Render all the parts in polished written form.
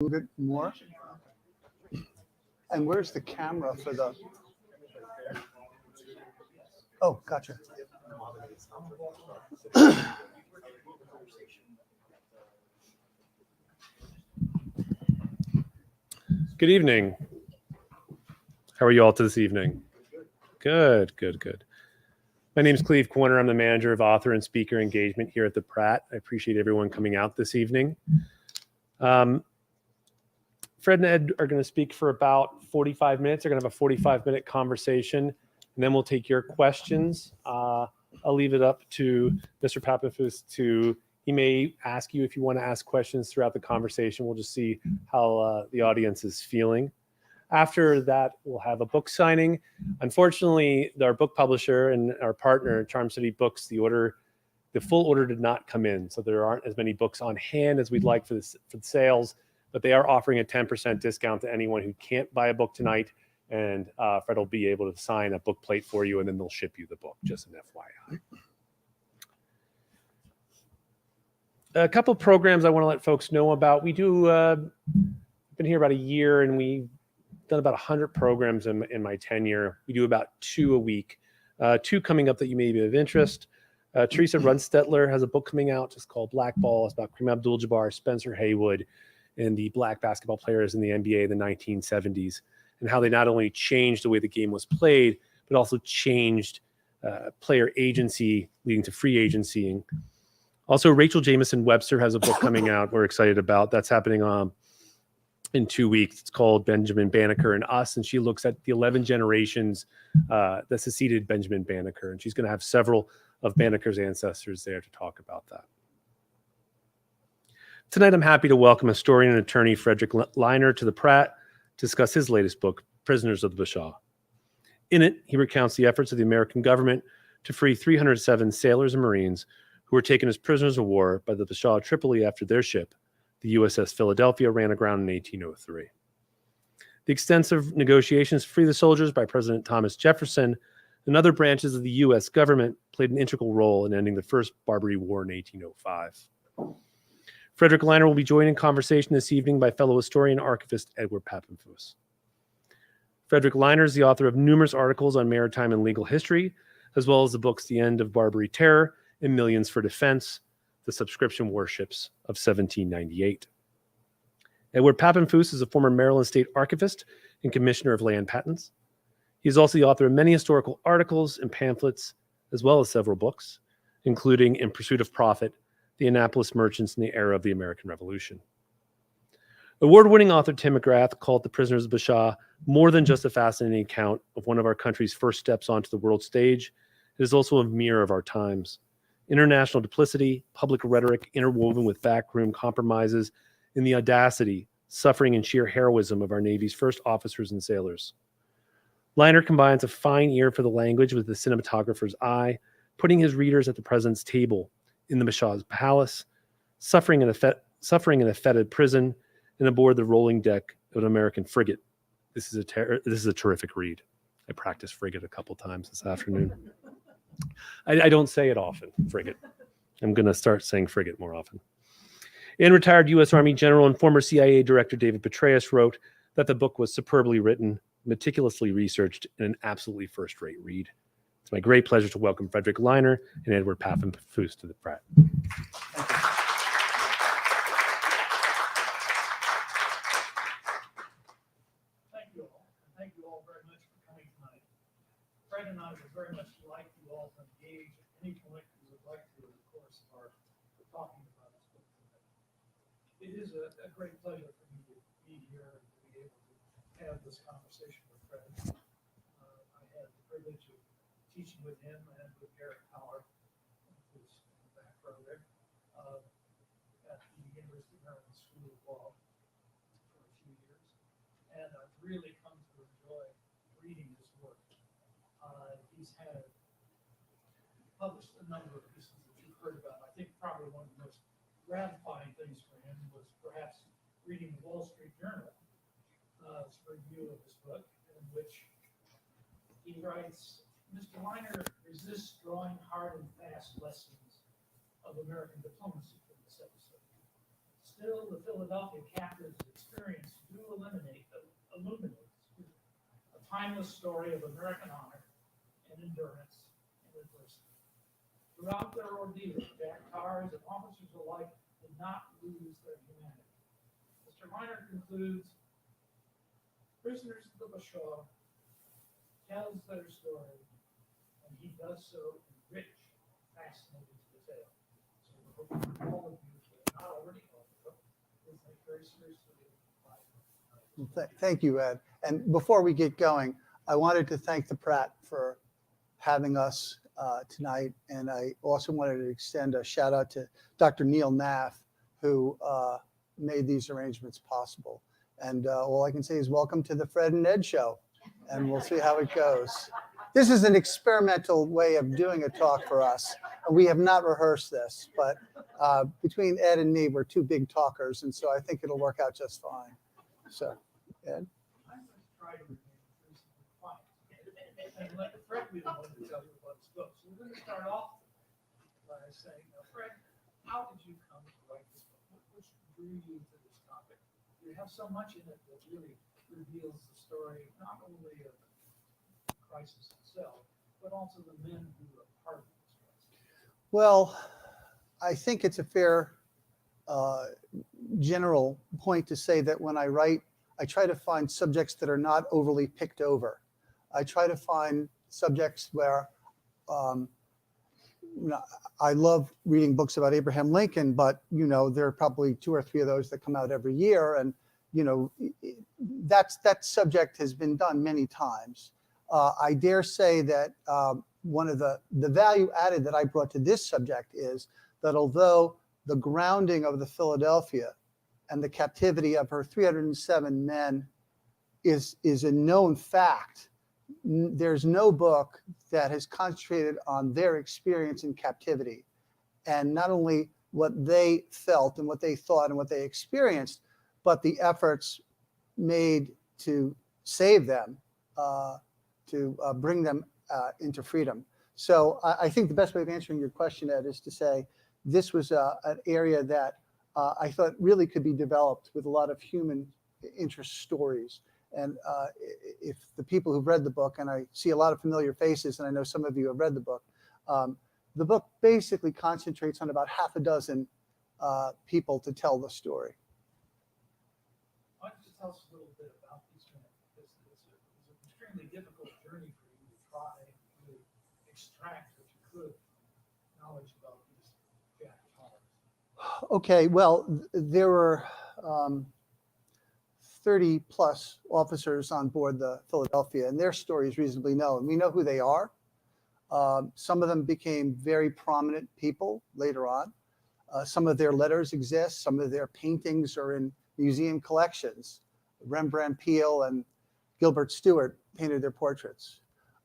Move it more. And where's the camera for the? Oh, gotcha. Good evening. How are you all this evening? Good. My name is Cleve Corner. I'm the manager of author and speaker engagement here at the Pratt. I appreciate everyone coming out this evening. Fred and Ed are going to speak for about 45 minutes. They're going to have a 45-minute conversation, and then we'll take your questions. I'll leave it up to Mr. Papenfuse he may ask you if you want to ask questions throughout the conversation. We'll just see how the audience is feeling. After that, we'll have a book signing. Unfortunately, our book publisher and our partner, Charm City Books, the full order did not come in, so there aren't as many books on hand as we'd like for the sales. But they are offering a 10% discount to anyone who can't buy a book tonight, and Fred will be able to sign a book plate for you, and then they'll ship you the book. Just an FYI. A couple of programs I want to let folks know about. We do been here about a year, and we've done about 100 programs in my tenure. We do about 2 a week. 2 coming up that you may be of interest. Teresa Runstetler has a book coming out just called Black Ball. It's about Kareem Abdul-Jabbar, Spencer Haywood, and the black basketball players in the NBA in the 1970s, and how they not only changed the way the game was played, but also changed player agency, leading to free agency. Also, Rachel Jamison Webster has a book coming out we're excited about. That's happening in 2 weeks. It's called Benjamin Banneker and Us, and she looks at the 11 generations that succeeded Benjamin Banneker, and she's going to have several of Banneker's ancestors there to talk about that. Tonight, I'm happy to welcome historian and attorney Frederick Leiner to the Pratt to discuss his latest book, Prisoners of the Bashaw. In it, he recounts the efforts of the American government to free 307 sailors and Marines who were taken as prisoners of war by the Bashaw of Tripoli after their ship, the USS Philadelphia, ran aground in 1803. The extensive negotiations to free the soldiers by President Thomas Jefferson and other branches of the U.S. government played an integral role in ending the First Barbary War in 1805. Frederick Leiner will be joined in conversation this evening by fellow historian and archivist Edward Papenfuse. Frederick Leiner is the author of numerous articles on maritime and legal history, as well as the books The End of Barbary Terror and Millions for Defense, The Subscription Warships of 1798. Edward Papenfuse is a former Maryland State archivist and commissioner of land patents. He is also the author of many historical articles and pamphlets, as well as several books, including In Pursuit of Profit, The Annapolis Merchants in the Era of the American Revolution. Award-winning author Tim McGrath called The Prisoners of Bashaw more than just a fascinating account of one of our country's first steps onto the world stage. It is also a mirror of our times. International duplicity, public rhetoric interwoven with backroom compromises, and the audacity, suffering, and sheer heroism of our Navy's first officers and sailors. Leiner combines a fine ear for the language with the cinematographer's eye, putting his readers at the president's table, in the Bashaw's palace, suffering in a fetid prison, and aboard the rolling deck of an American frigate. This is a terrific read. I practiced frigate a couple times this afternoon. I don't say it often, frigate. I'm going to start saying frigate more often. And retired U.S. Army General and former CIA Director David Petraeus wrote that the book was superbly written, meticulously researched, and an absolutely first-rate read. It's my great pleasure to welcome Frederick Leiner and Edward Papenfuse to the Pratt. Thank you all. Thank you all very much for coming tonight. Fred and I would very much like you all to engage at any point you would like to in the course of our talking about this book tonight. It is a great pleasure for me to be here and to be able to have this conversation with Fred. I had the privilege of teaching with him and with Eric Howard, who's in the back row there, at the University of Maryland School of Law for a few years. And I've really come to enjoy reading his work. He's published a number of pieces that you've heard about. I think probably one of the most gratifying things for him was perhaps reading the Wall Street Journal's review of his book, in which he writes, Mr. Leiner resists drawing hard and fast lessons of American diplomacy from this episode. Still, the Philadelphia captives experience the story of American honor and endurance and adversity. Throughout their ordeal, Jack tars and officers alike did not lose their humanity. Mr. Leiner concludes, prisoners of the Bashaw tells their story, and he does so in rich, fascinating detail. So we're hoping all of you, if you're not already know the book, will take very seriously. Thank you, Ed. And before we get going, I wanted to thank the Pratt for having us tonight. And I also wanted to extend a shout out to Dr. Neil Naff, who made these arrangements possible. And all I can say is welcome to the Fred and Ed show, and we'll see how it goes. This is an experimental way of doing a talk for us. We have not rehearsed this, but between Ed and me, we're two big talkers, and so I think it'll work out just fine. So, Ed? I'm going to try to remain reasonably quiet and let Fred be the one to tell you about his book. So we're going to start off by saying, Fred, how did you come to write this book? What drew you to this topic? You have so much in it that really reveals the story not only of the crisis itself, but also the men who were part of this crisis. Well, I think it's a fair general point to say that when I write, I try to find subjects that are not overly picked over. I try to find subjects where I love reading books about Abraham Lincoln, but there are probably 2 or 3 of those that come out every year, and that subject has been done many times. I dare say that one of the value added that I brought to this subject is that although the grounding of the Philadelphia and the captivity of her 307 men is a known fact, there's no book that has concentrated on their experience in captivity, and not only what they felt and what they thought and what they experienced, but the efforts made to save them, to bring them into freedom. So I think the best way of answering your question, Ed, is to say this was an area that I thought really could be developed with a lot of human interest stories. And if the people who've read the book, and I see a lot of familiar faces, and I know some of you have read the book basically concentrates on about half a dozen people to tell the story. Why don't you tell us a little bit about these men? Because it's an extremely difficult journey for you to try to extract what you could knowledge about these Jack tars. Okay, well, there were 30 plus officers on board the Philadelphia, and their story is reasonably known. We know who they are. Some of them became very prominent people later on. Some of their letters exist. Some of their paintings are in museum collections. Rembrandt Peale and Gilbert Stuart painted their portraits.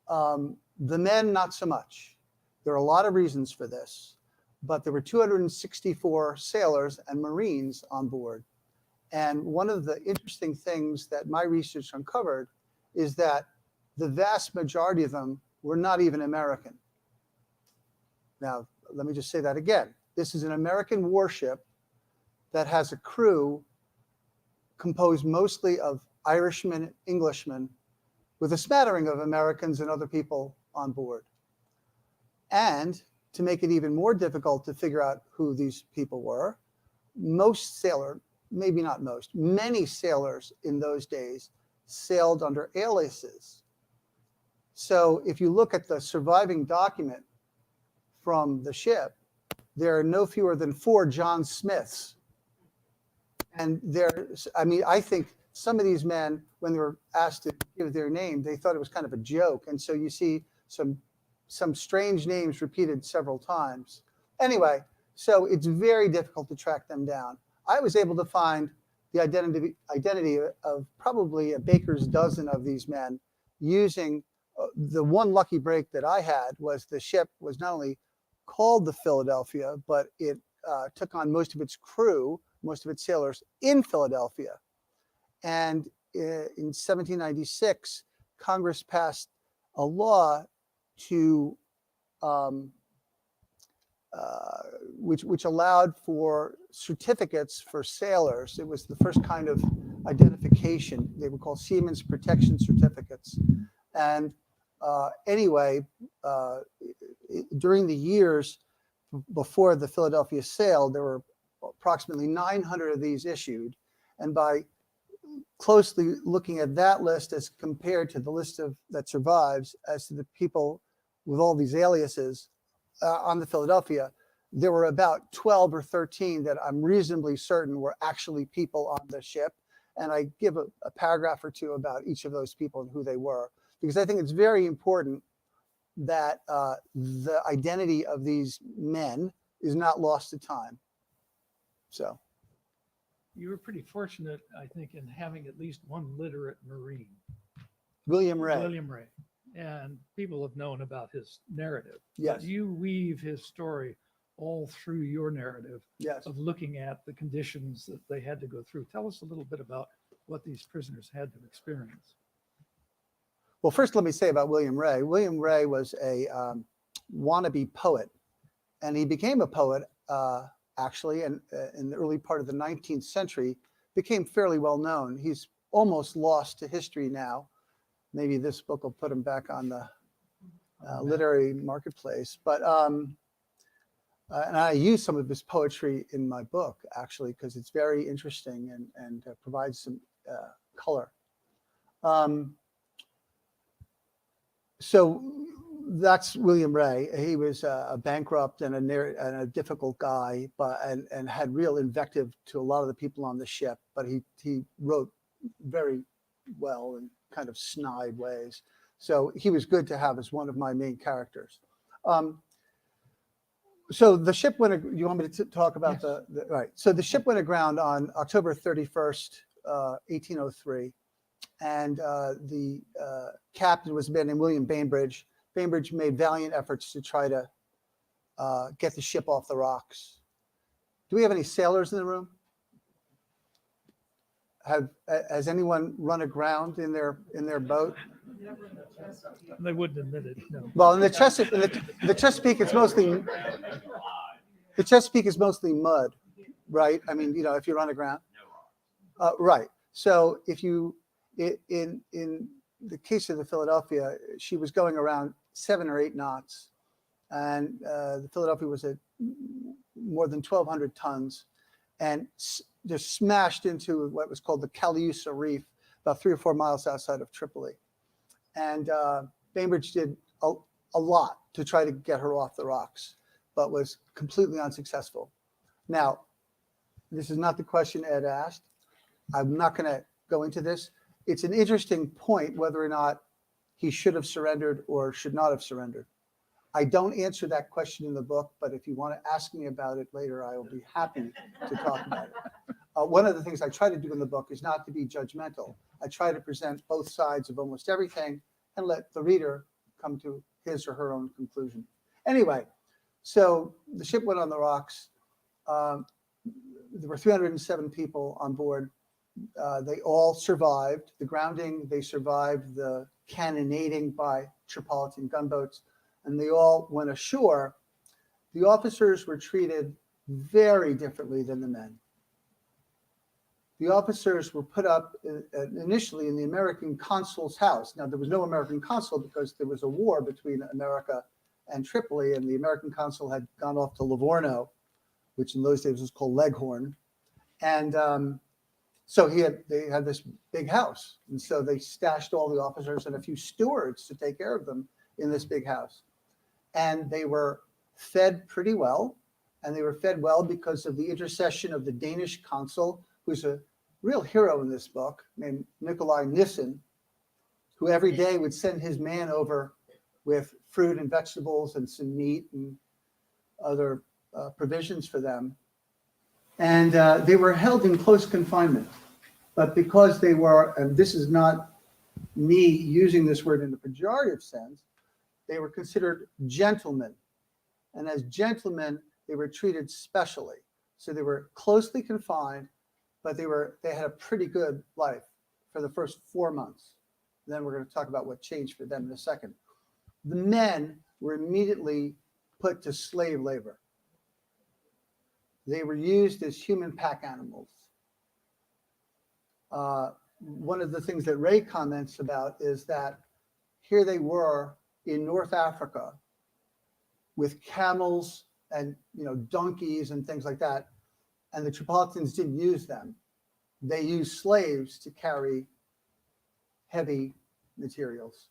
The men, not so much. There are a lot of reasons for this, but there were 264 sailors and Marines on board. And one of the interesting things that my research uncovered is that the vast majority of them were not even American. Now, let me just say that again. This is an American warship that has a crew composed mostly of Irishmen, Englishmen, with a smattering of Americans and other people on board. And to make it even more difficult to figure out who these people were, most sailors, maybe not most, many sailors in those days sailed under aliases. So if you look at the surviving document from the ship, there are no fewer than 4 John Smiths. And I think some of these men, when they were asked to give their name, they thought it was kind of a joke. And so you see some strange names repeated several times. Anyway, so it's very difficult to track them down. I was able to find the identity of probably a baker's dozen of these men using the one lucky break that I had was the ship was not only called the Philadelphia, but it took on most of its crew, most of its sailors in Philadelphia. And in 1796, Congress passed a law to which allowed for certificates for sailors. It was the first kind of identification. They were called Seamen's Protection Certificates. And anyway, during the years before the Philadelphia sale, there were approximately 900 of these issued. And by closely looking at that list as compared to the list that survives as to the people with all these aliases on the Philadelphia, there were about 12 or 13 that I'm reasonably certain were actually people on the ship. And I give a paragraph or two about each of those people and who they were, because I think it's very important that the identity of these men is not lost to time. So. You were pretty fortunate, I think, in having at least one literate Marine, William Ray. William Ray. And people have known about his narrative. Yes. But you weave his story all through your narrative Yes. of looking at the conditions that they had to go through. Tell us a little bit about what these prisoners had to experience. Well, first, let me say about William Ray. William Ray was a wannabe poet, and he became a poet actually, and in the early part of the 19th century, became fairly well known. He's almost lost to history now. Maybe this book will put him back on the literary marketplace. But and I use some of his poetry in my book, actually, because it's very interesting and provides some color. So that's William Ray. He was a bankrupt and a difficult guy, and had real invective to a lot of the people on the ship. But he wrote very well in kind of snide ways. So he was good to have as one of my main characters. So the ship went. You want me to talk about Yes. the right? So the ship went aground on October 31st, 1803. And the captain was a man named William Bainbridge. Bainbridge made valiant efforts to try to get the ship off the rocks. Do we have any sailors in the room? Has anyone run aground in their boat? They wouldn't admit it, no. Well, in the Chesapeake, it's mostly mud, right? I mean, if you run aground, right. So if you in the case of the Philadelphia, she was going around 7 or 8 knots, and the Philadelphia was at more than 1,200 tons, and just smashed into what was called the Cowdery Reef, about 3 or 4 miles outside of Tripoli. And Bainbridge did a lot to try to get her off the rocks, but was completely unsuccessful. Now, this is not the question Ed asked. I'm not going to go into this. It's an interesting point whether or not he should have surrendered or should not have surrendered. I don't answer that question in the book, but if you want to ask me about it later, I will be happy to talk about it. One of the things I try to do in the book is not to be judgmental. I try to present both sides of almost everything and let the reader come to his or her own conclusion. Anyway, so the ship went on the rocks. There were 307 people on board. They all survived the grounding. They survived the cannonading by Tripolitan gunboats, and they all went ashore. The officers were treated very differently than the men. The officers were put up initially in the American consul's house. Now, there was no American consul because there was a war between America and Tripoli, and the American consul had gone off to Livorno, which in those days was called Leghorn. And so they had this big house. And so they stashed all the officers and a few stewards to take care of them in this big house. And they were fed pretty well. And they were fed well because of the intercession of the Danish consul, who's a real hero in this book, named Nikolai Nissen, who every day would send his man over with fruit and vegetables and some meat and other provisions for them. And they were held in close confinement. But because they were, and this is not me using this word in a pejorative sense, they were considered gentlemen. And as gentlemen, they were treated specially. So they were closely confined, but they had a pretty good life for the first 4 months. Then we're going to talk about what changed for them in a second. The men were immediately put to slave labor. They were used as human pack animals. One of the things that Ray comments about is that here they were in North Africa with camels and donkeys and things like that, and the Tripolitans didn't use them. They used slaves to carry heavy materials.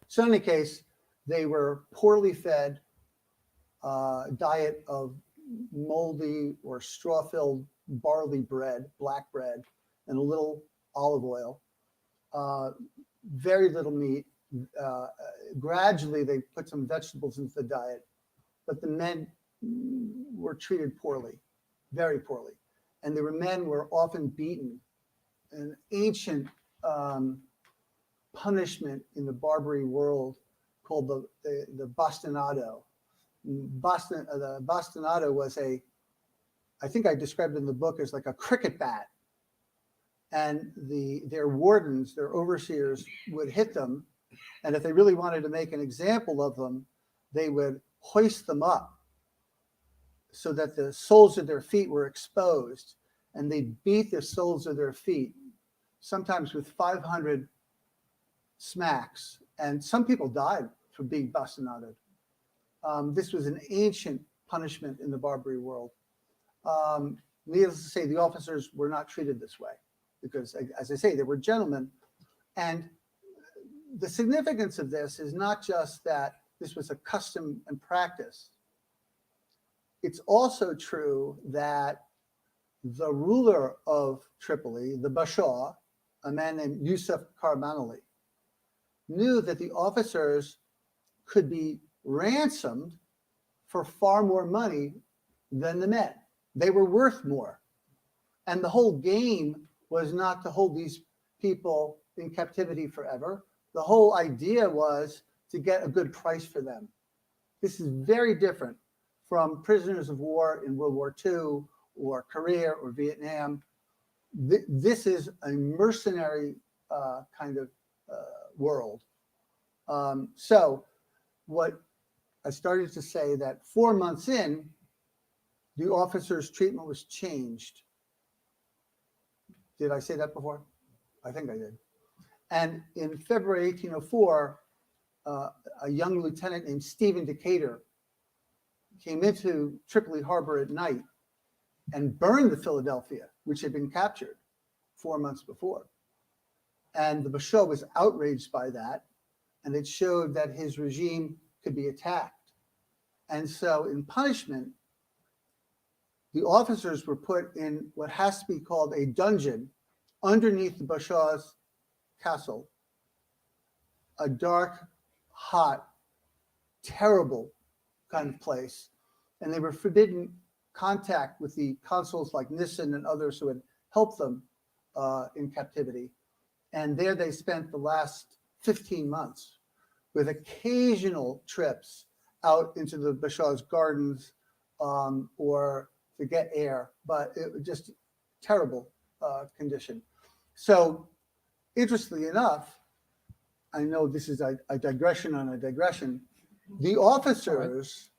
So in any case, they were poorly fed, diet of moldy or straw-filled barley bread, black bread, and a little olive oil, very little meat. Gradually, they put some vegetables into the diet, but the men were treated poorly, very poorly. And the men were often beaten. An ancient punishment in the Barbary world called the bastinado. The bastinado was I think I described it in the book as like a cricket bat. And their wardens, their overseers would hit them. And if they really wanted to make an example of them, they would hoist them up so that the soles of their feet were exposed. And they'd beat the soles of their feet, sometimes with 500 smacks. And some people died from being bastinadoed. This was an ancient punishment in the Barbary world. Needless to say, the officers were not treated this way because, as I say, they were gentlemen. And the significance of this is not just that this was a custom and practice. It's also true that the ruler of Tripoli, the Bashaw, a man named Yusuf Karamanli, knew that the officers could be ransomed for far more money than the men. They were worth more. And the whole game was not to hold these people in captivity forever. The whole idea was to get a good price for them. This is very different from prisoners of war in World War II or Korea or Vietnam. This is a mercenary kind of world. So what I started to say that 4 months in, the officer's treatment was changed. Did I say that before? I think I did. And in February 1804, a young lieutenant named Stephen Decatur came into Tripoli harbor at night and burned the Philadelphia, which had been captured 4 months before. And the Bashaw was outraged by that, and it showed that his regime could be attacked. And so in punishment, the officers were put in what has to be called a dungeon underneath the Bashaw's castle, a dark, hot, terrible kind of place. And they were forbidden contact with the consuls like Nissen and others who had helped them in captivity. And there they spent the last 15 months with occasional trips out into the Bashaw's gardens or to get air, but it was just terrible condition. So interestingly enough, I know this is a digression on a digression. The officers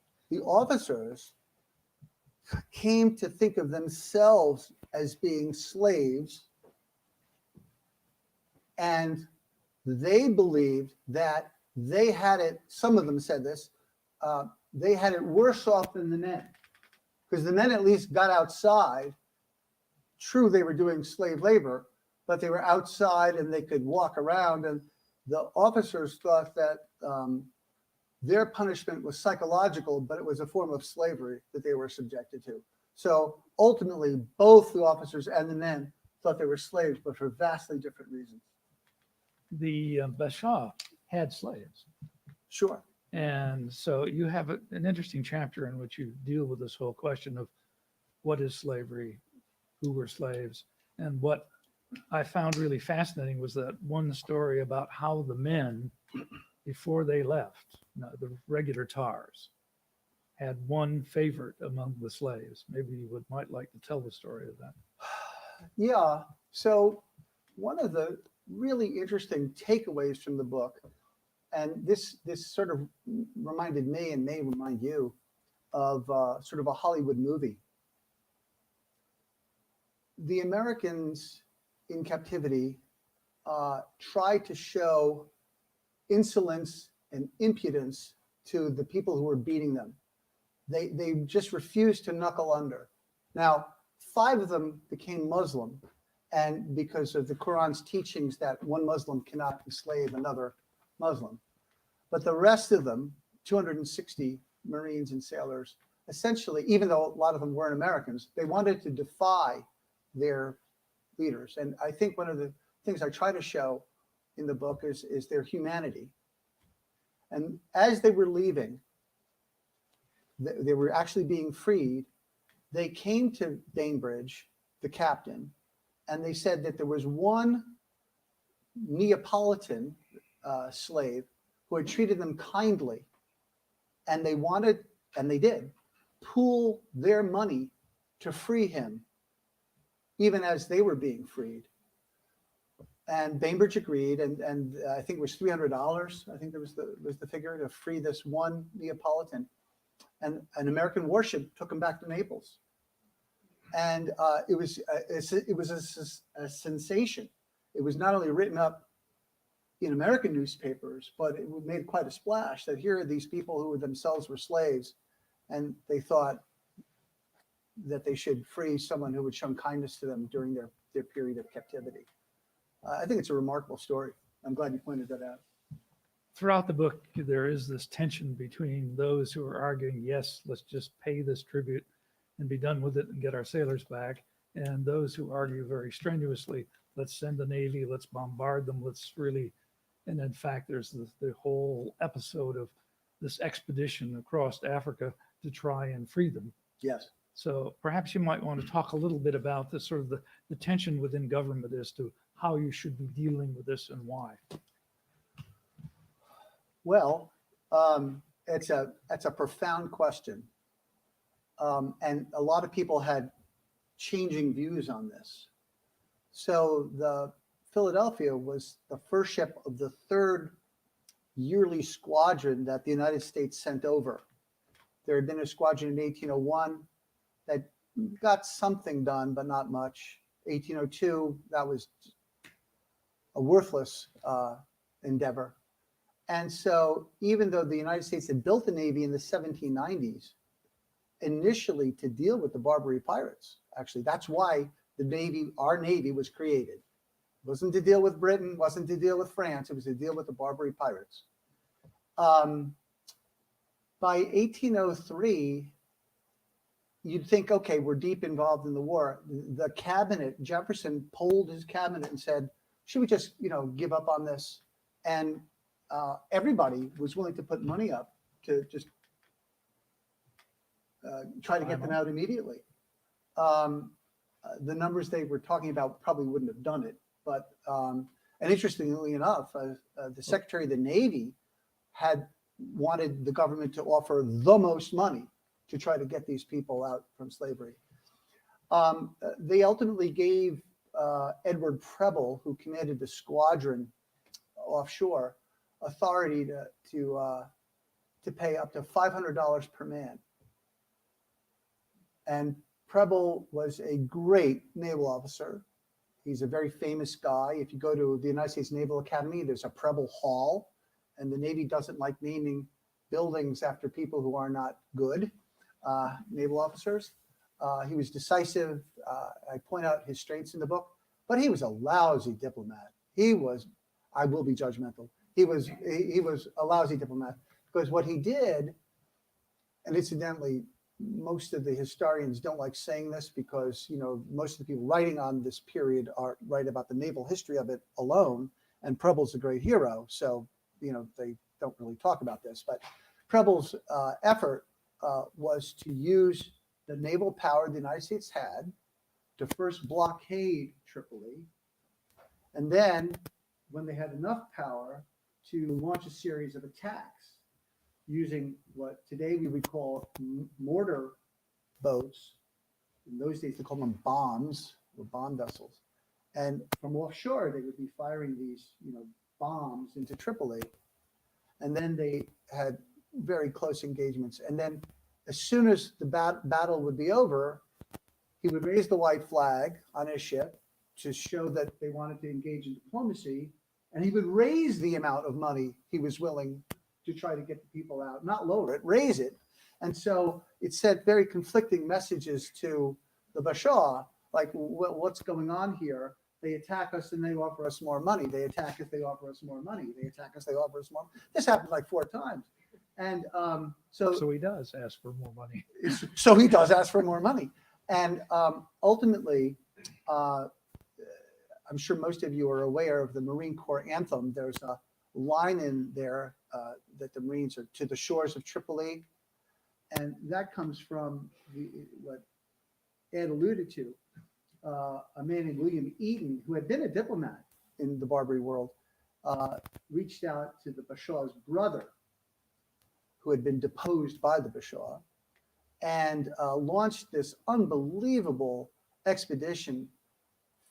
came to think of themselves as being slaves, and they believed that they had it, some of them said this, they had it worse off than the men, because the men at least got outside. True, they were doing slave labor, but they were outside and they could walk around, and the officers thought that their punishment was psychological, but it was a form of slavery that they were subjected to. So ultimately, both the officers and the men thought they were slaves, but for vastly different reasons. The Bashaw had slaves. Sure. And so you have an interesting chapter in which you deal with this whole question of what is slavery, who were slaves. And what I found really fascinating was that one story about how the men, before they left, the regular tars, had one favorite among the slaves. Maybe you might like to tell the story of that. Yeah. So one of the really interesting takeaways from the book, and this sort of reminded me and may remind you of sort of a Hollywood movie. The Americans in captivity tried to show insolence and impudence to the people who were beating them. They just refused to knuckle under. Now, 5 of them became Muslim, and because of the Quran's teachings that one Muslim cannot enslave another Muslim. But the rest of them, 260 Marines and sailors, essentially, even though a lot of them weren't Americans, they wanted to defy their leaders. And I think one of the things I try to show in the book is their humanity. And as they were leaving, they were actually being freed. They came to Bainbridge, the captain, and they said that there was one Neapolitan slave who had treated them kindly, and they wanted, and they did, pool their money to free him, even as they were being freed. And Bainbridge agreed, and I think it was $300. I think there was the figure to free this one Neapolitan, and an American warship took him back to Naples, and it was a sensation. It was not only written up in American newspapers, but it made quite a splash that here are these people who themselves were slaves, and they thought that they should free someone who had shown kindness to them during their period of captivity. I think it's a remarkable story. I'm glad you pointed that out. Throughout the book, there is this tension between those who are arguing, yes, let's just pay this tribute and be done with it and get our sailors back, and those who argue very strenuously, let's send the Navy, let's bombard them, let's really, and in fact, there's the whole episode of this expedition across Africa to try and free them. Yes. So perhaps you might want to talk a little bit about the sort of the tension within government as to how you should be dealing with this and why. Well, that's a profound question. And a lot of people had changing views on this. So the Philadelphia was the first ship of the 3rd yearly squadron that the United States sent over. There had been a squadron in 1801 that got something done, but not much. 1802, that was a worthless endeavor. And so even though the United States had built the Navy in the 1790s, initially to deal with the Barbary pirates, actually, that's why the Navy, our Navy, was created. It wasn't to deal with Britain, wasn't to deal with France, it was to deal with the Barbary pirates. By 1803, you'd think, okay, we're deep involved in the war. The cabinet, Jefferson polled his cabinet and said, should we just, give up on this? And everybody was willing to put money up to just try to get them out immediately. The numbers they were talking about probably wouldn't have done it. But, and interestingly enough, the Secretary of the Navy had wanted the government to offer the most money to try to get these people out from slavery. They ultimately gave Edward Preble, who commanded the squadron offshore, authority to pay up to $500 per man. And Preble was a great naval officer. He's a very famous guy. If you go to the United States Naval Academy, there's a Preble Hall, and the Navy doesn't like naming buildings after people who are not good naval officers. He was decisive. I point out his strengths in the book, but he was a lousy diplomat. I will be judgmental. He was a lousy diplomat because what he did, and incidentally, most of the historians don't like saying this because, most of the people writing on this period write about the naval history of it alone, and Preble's a great hero. So, they don't really talk about this, but Preble's effort was to use the naval power the United States had to first blockade Tripoli, and then when they had enough power to launch a series of attacks using what today we would call mortar boats. In those days, they called them bombs or bomb vessels. And from offshore, they would be firing these, bombs into Tripoli. And then they had very close engagements. And then as soon as the battle would be over, he would raise the white flag on his ship to show that they wanted to engage in diplomacy. And he would raise the amount of money he was willing to try to get the people out, not lower it, raise it. And so it sent very conflicting messages to the Bashaw, like, what's going on here? They attack us and they offer us more money. They attack us, they offer us more money. They attack us, they offer us more. This happened like 4 times. And So he does ask for more money. so he does ask for more money. And ultimately, I'm sure most of you are aware of the Marine Corps anthem. There's a line in there that the Marines are to the shores of Tripoli. And that comes from what Ed alluded to, a man named William Eaton, who had been a diplomat in the Barbary world, reached out to the Bashaw's brother, who had been deposed by the Bashaw, and launched this unbelievable expedition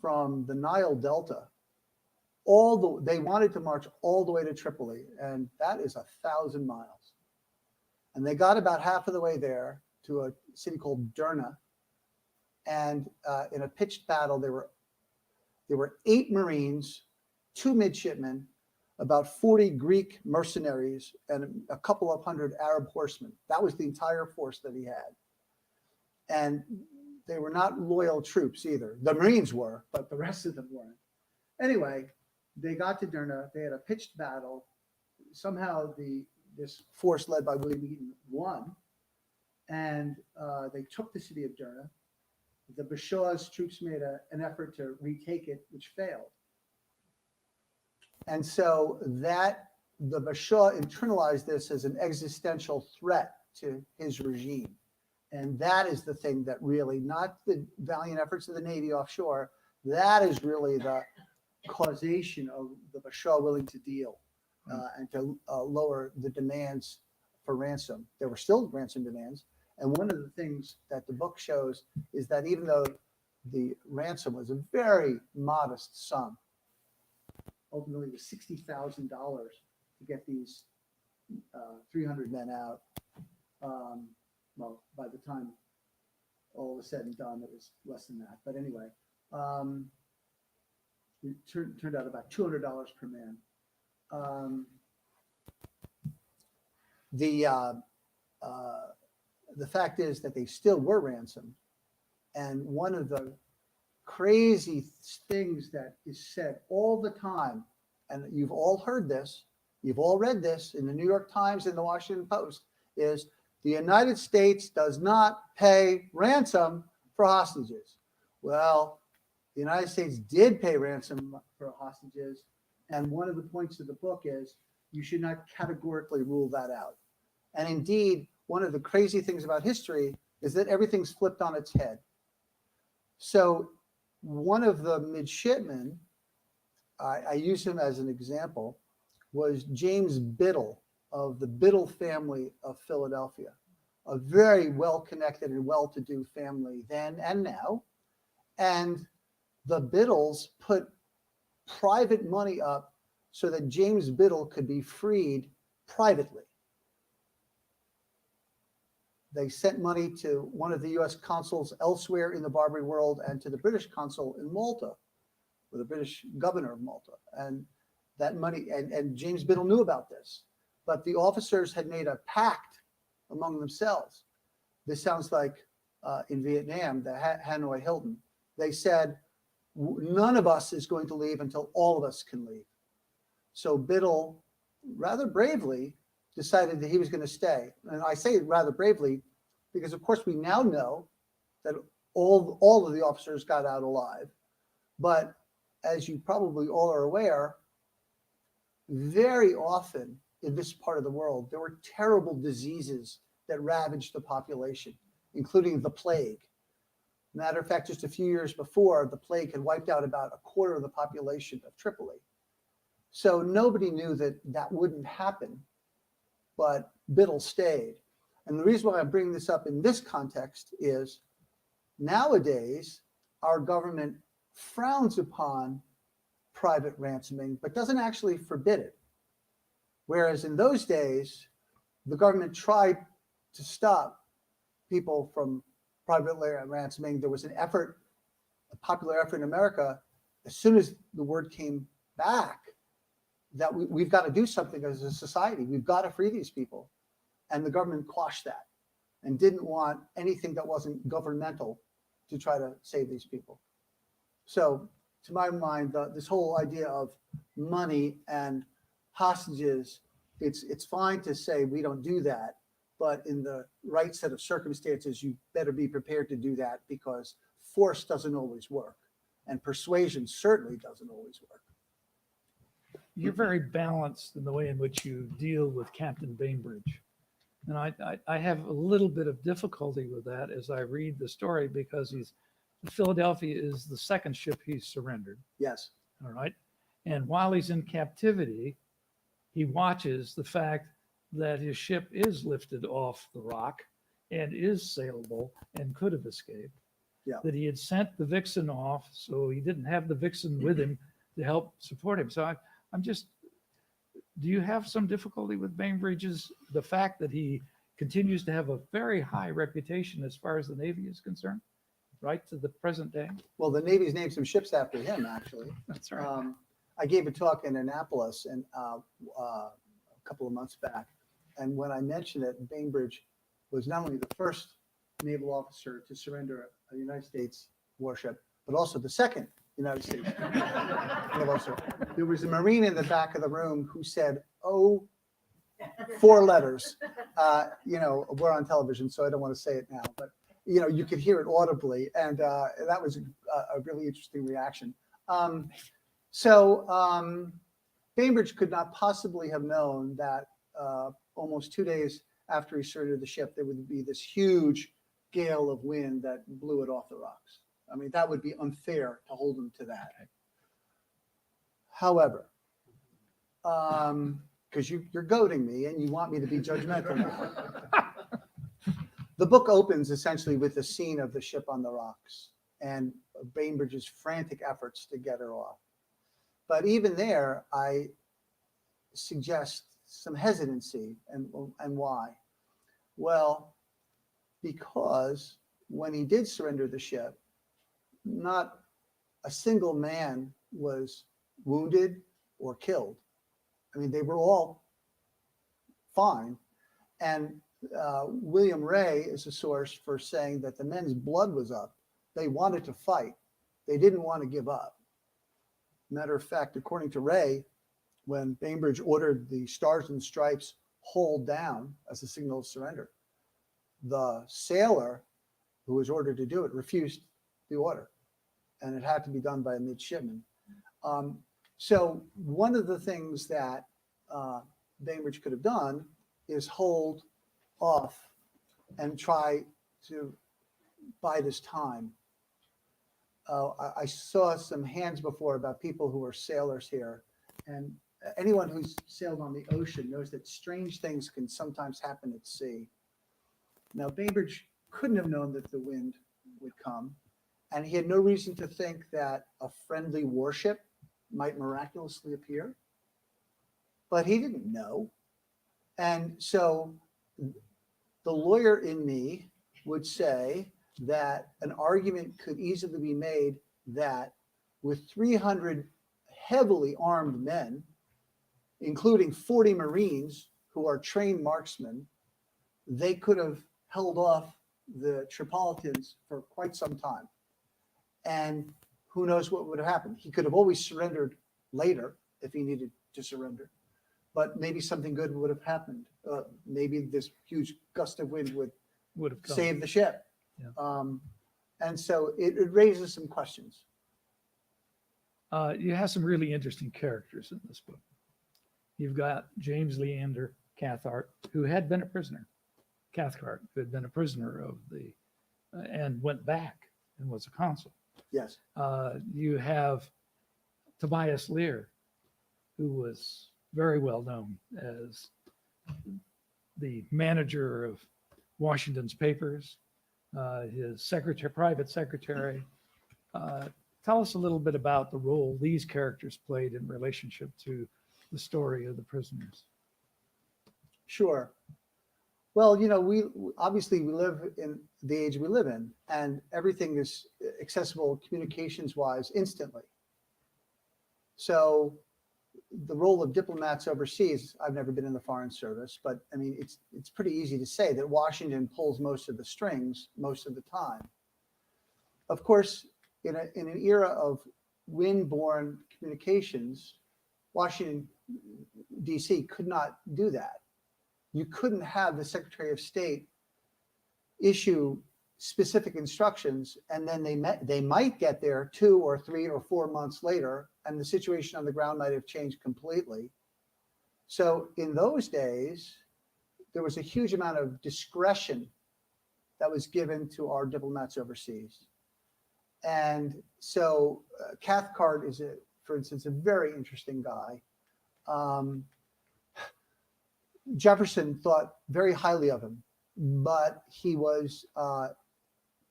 from the Nile Delta. They wanted to march all the way to Tripoli, and that is 1,000 miles. And they got about half of the way there to a city called Derna, and in a pitched battle, there were 8 Marines, 2 midshipmen, about 40 Greek mercenaries, and a couple of hundred Arab horsemen. That was the entire force that he had. And they were not loyal troops either. The Marines were, but the rest of them weren't. Anyway, they got to Derna. They had a pitched battle. Somehow this force led by William Eaton won, and they took the city of Derna. The Bashaw's troops made an effort to retake it, which failed. And so the Bashaw internalized this as an existential threat to his regime. And that is the thing that really, not the valiant efforts of the Navy offshore, that is really the causation of the Bashaw willing to deal and to lower the demands for ransom. There were still ransom demands. And one of the things that the book shows is that even though the ransom was a very modest sum, ultimately it was $60,000 to get these 300 men out. Well, by the time all was said and done, it was less than that. But anyway, it turned out about $200 per man. The fact is that they still were ransomed. And one of the crazy things that is said all the time, and you've all heard this, you've all read this in the New York Times and the Washington Post, is the United States does not pay ransom for hostages. Well, the United States did pay ransom for hostages. And one of the points of the book is you should not categorically rule that out. And indeed, one of the crazy things about history is that everything's flipped on its head. So one of the midshipmen, I use him as an example, was James Biddle of the Biddle family of Philadelphia, a very well-connected and well-to-do family then and now. And the Biddles put private money up so that James Biddle could be freed privately. They sent money to one of the U.S. consuls elsewhere in the Barbary world and to the British consul in Malta, or the British governor of Malta. And that money, and James Biddle knew about this, but the officers had made a pact among themselves. This sounds like in Vietnam, the Hanoi Hilton. They said, none of us is going to leave until all of us can leave. So Biddle, rather bravely, decided that he was going to stay. And I say rather bravely because, of course, we now know that all of the officers got out alive. But as you probably all are aware, very often in this part of the world, there were terrible diseases that ravaged the population, including the plague. Matter of fact, just a few years before, the plague had wiped out about a quarter of the population of Tripoli. So nobody knew that that wouldn't happen, but Biddle stayed. And the reason why I'm bringing this up in this context is nowadays, our government frowns upon private ransoming, but doesn't actually forbid it. Whereas in those days, the government tried to stop people from private ransoming. There was an effort, a popular effort in America, as soon as the word came back that we've got to do something as a society. We've got to free these people. And the government quashed that and didn't want anything that wasn't governmental to try to save these people. So to my mind, this whole idea of money and hostages, it's fine to say we don't do that, but in the right set of circumstances, you better be prepared to do that, because force doesn't always work, and persuasion certainly doesn't always work. You're very balanced in the way in which you deal with Captain Bainbridge. And I have a little bit of difficulty with that as I read the story, because Philadelphia is the second ship he's surrendered. Yes. All right. And while he's in captivity, he watches the fact that his ship is lifted off the rock and is saleable and could have escaped. Yeah. That he had sent the Vixen off, so he didn't have the Vixen with him to help support him. So I'm just, do you have some difficulty with Bainbridge's, the fact that he continues to have a very high reputation as far as the Navy is concerned, right to the present day? Well, the Navy's named some ships after him, actually. That's right. I gave a talk in Annapolis and a couple of months back, and when I mentioned it, Bainbridge was not only the first naval officer to surrender a United States warship, but also the second United States naval officer. There was a Marine in the back of the room who said, "Oh, 4 letters." We're on television, so I don't want to say it now, but you could hear it audibly, and that was a really interesting reaction. Bainbridge could not possibly have known that almost 2 days after he surrendered the ship, there would be this huge gale of wind that blew it off the rocks. I mean, that would be unfair to hold him to that. Okay. However, because you're goading me and you want me to be judgmental. The book opens essentially with the scene of the ship on the rocks and Bainbridge's frantic efforts to get her off. But even there, I suggest some hesitancy, and why? Well, because when he did surrender the ship, not a single man was wounded or killed. I mean, they were all fine. And William Ray is a source for saying that the men's blood was up. They wanted to fight. They didn't want to give up. Matter of fact, according to Ray, when Bainbridge ordered the Stars and Stripes hold down as a signal of surrender, the sailor who was ordered to do it refused the order, and it had to be done by a midshipman. So one of the things that Bainbridge could have done is hold off and try to bide his time. I saw some hands before about people who are sailors here, and anyone who's sailed on the ocean knows that strange things can sometimes happen at sea. Now, Bainbridge couldn't have known that the wind would come, and he had no reason to think that a friendly warship might miraculously appear, but he didn't know. And so the lawyer in me would say that an argument could easily be made that with 300 heavily armed men, including 40 Marines who are trained marksmen, they could have held off the Tripolitans for quite some time. And who knows what would have happened. He could have always surrendered later if he needed to surrender, but maybe something good would have happened. Maybe this huge gust of wind would have come. save the ship. Yeah. And so it raises some questions. You have some really interesting characters in this book. You've got James Leander Cathcart, who had been a prisoner. Cathcart, who had been a prisoner of and went back and was a consul. Yes. You have Tobias Lear, who was very well known as the manager of Washington's papers, his private secretary. Tell us a little bit about the role these characters played in relationship to the story of the prisoners. Sure. Well, we obviously live in the age we live in, and everything is accessible communications-wise instantly. So the role of diplomats overseas, I've never been in the Foreign Service, but I mean, it's pretty easy to say that Washington pulls most of the strings most of the time. Of course, in an era of wind-borne communications, Washington, D.C. could not do that. You couldn't have the Secretary of State issue specific instructions, and then they might get there 2 or 3 or 4 months later, and the situation on the ground might have changed completely. So in those days, there was a huge amount of discretion that was given to our diplomats overseas. And so Cathcart is, for instance, a very interesting guy. Jefferson thought very highly of him, but he was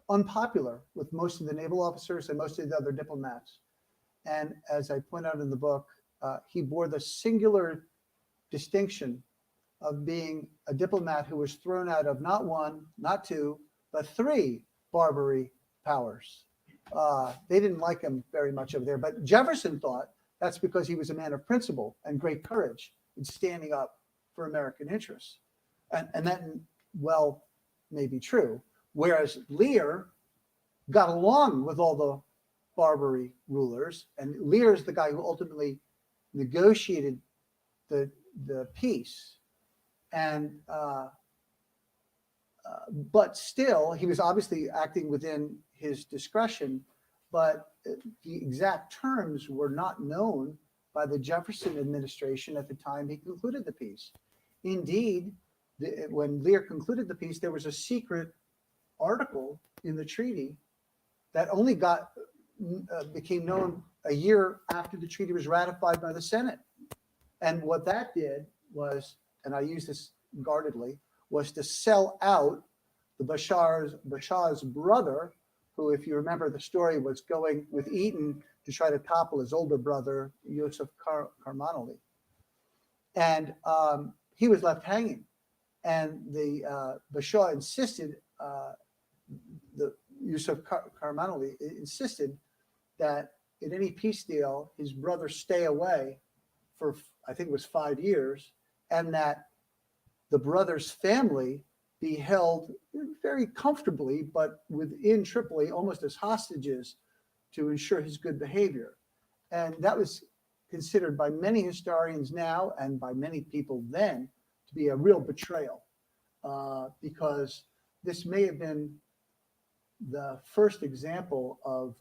unpopular with most of the naval officers and most of the other diplomats. And as I point out in the book, he bore the singular distinction of being a diplomat who was thrown out of not 1, not 2, but 3 Barbary powers. They didn't like him very much over there, but Jefferson thought that's because he was a man of principle and great courage in standing up for American interests. And that, well, may be true. Whereas Lear got along with all the Barbary rulers, and Lear is the guy who ultimately negotiated the peace. And but still, he was obviously acting within his discretion, but the exact terms were not known by the Jefferson administration at the time he concluded the peace. Indeed, when Lear concluded the peace, there was a secret article in the treaty that only became known a year after the treaty was ratified by the Senate. And what that did was, and I use this guardedly, was to sell out the Bashaw's brother, who, if you remember the story, was going with Eaton to try to topple his older brother, Yusuf Karmanli. And he was left hanging. And the Bashaw insisted, the Yusuf Karmanli insisted that in any peace deal, his brother stay away for, I think it was 5 years, and that the brother's family be held very comfortably, but within Tripoli, almost as hostages to ensure his good behavior. And that was considered by many historians now and by many people then to be a real betrayal, because this may have been the first example of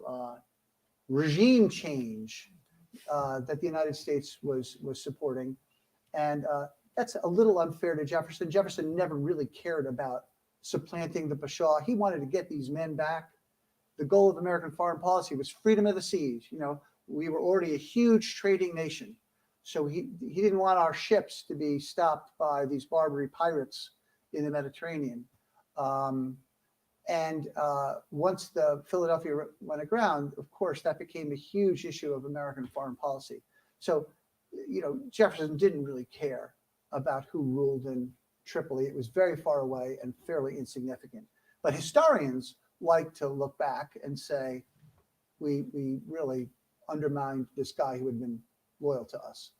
regime change that the United States was supporting. And that's a little unfair to Jefferson. Jefferson never really cared about supplanting the Bashaw. He wanted to get these men back. The goal of American foreign policy was freedom of the seas. You know, we were already a huge trading nation. So he didn't want our ships to be stopped by these Barbary pirates in the Mediterranean. And once the Philadelphia went aground, of course, that became a huge issue of American foreign policy. So, you know, Jefferson didn't really care about who ruled in Tripoli. It was very far away and fairly insignificant. But historians like to look back and say, we really undermined this guy who had been loyal to us.